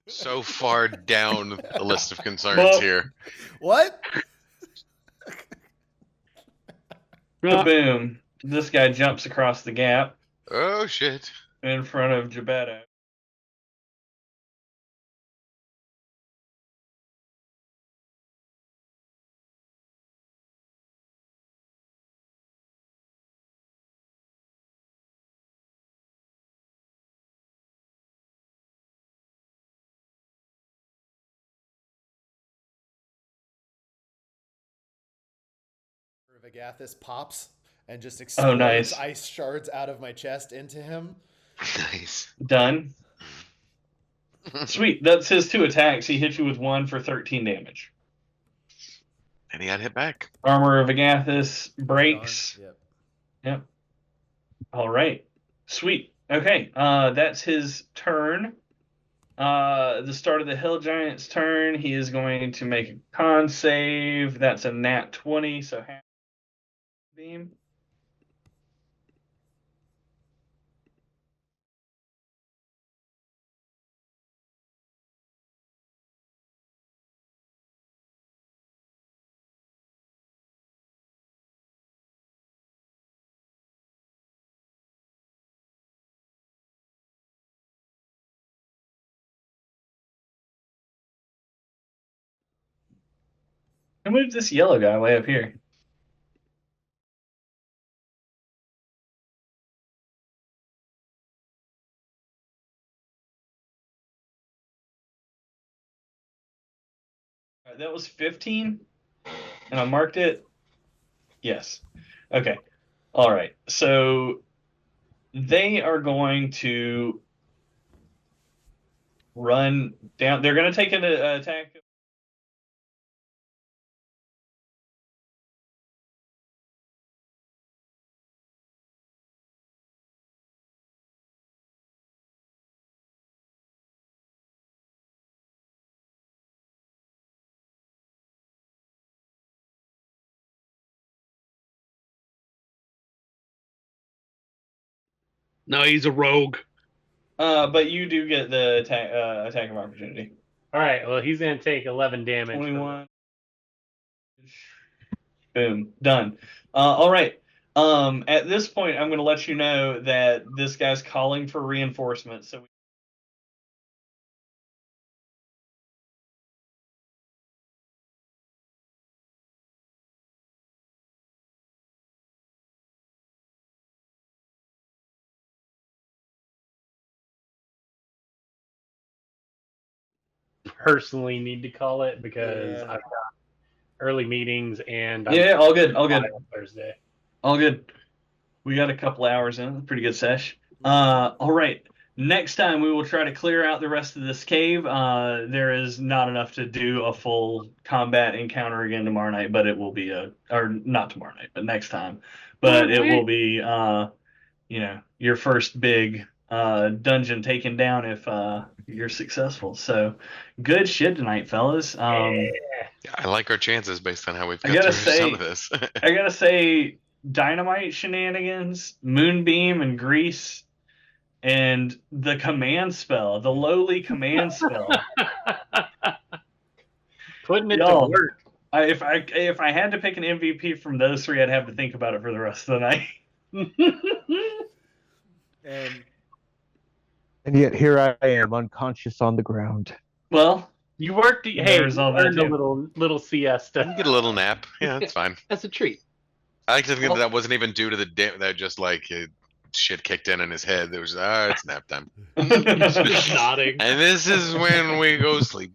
S5: So far down the list of concerns
S2: Well-
S5: here.
S1: What?
S2: Boom. This guy jumps across the gap
S5: Oh shit.
S2: in front of Gebetto.
S1: Vagathis pops and just explodes
S2: Oh, nice.
S1: ice shards out of my chest into him.
S5: Nice.
S2: Done. Sweet. That's his 2 attacks. He hit you with 1 for 13 damage.
S5: And he got hit back.
S2: Armor of Agathis breaks.
S1: Yep.
S2: Yep. All right. Sweet. Okay. That's his turn. The start of the Hill Giant's turn. He is going to make a con save. That's a nat 20, so half beam. I moved this yellow guy way up here. All right, that was 15, and I marked it. Yes. Okay. All right. So they are going to run down. They're going to take an attack.
S4: No, he's a rogue.
S2: But you do get the attack of opportunity.
S3: All right. Well, he's gonna take 11 damage.
S2: 21. Boom. Done. All right. At this point, I'm going to let you know that this guy's calling for reinforcements. So
S3: Personally need to call it because
S1: Yeah.
S3: I've got early meetings and
S2: yeah, all good, all good,
S3: on Thursday.
S2: all good. We got a couple hours in. Pretty good sesh. All right. Next time we will try to clear out the rest of this cave. There is not enough to do a full combat encounter again tomorrow night, but it will be or not tomorrow night, but next time. But it will be, your first big dungeon taken down if you're successful. So good shit tonight, fellas.
S5: I like our chances based on how we've
S2: I
S5: got
S2: gotta
S5: through
S2: say-
S5: some of this.
S2: I gotta say, dynamite shenanigans, moonbeam and grease, and the command spell, the lowly command spell.
S3: Putting it
S2: Y'all.
S3: to work.
S2: If I had to pick an MVP from those three, I'd have to think about it for the rest of the night.
S1: And
S6: And yet here I am, unconscious on the ground.
S2: Well,
S3: You worked.
S2: Yeah,
S3: Hey,
S2: there's
S3: you
S2: all that
S3: earned a
S2: too.
S3: little siesta.
S5: Get a little nap. Yeah, that's fine.
S4: That's a treat.
S5: I like to think
S2: Well-
S5: that wasn't even due to the that just like shit kicked in his head. There was it's nap time,
S4: Just nodding.
S5: and this is when we go sleep.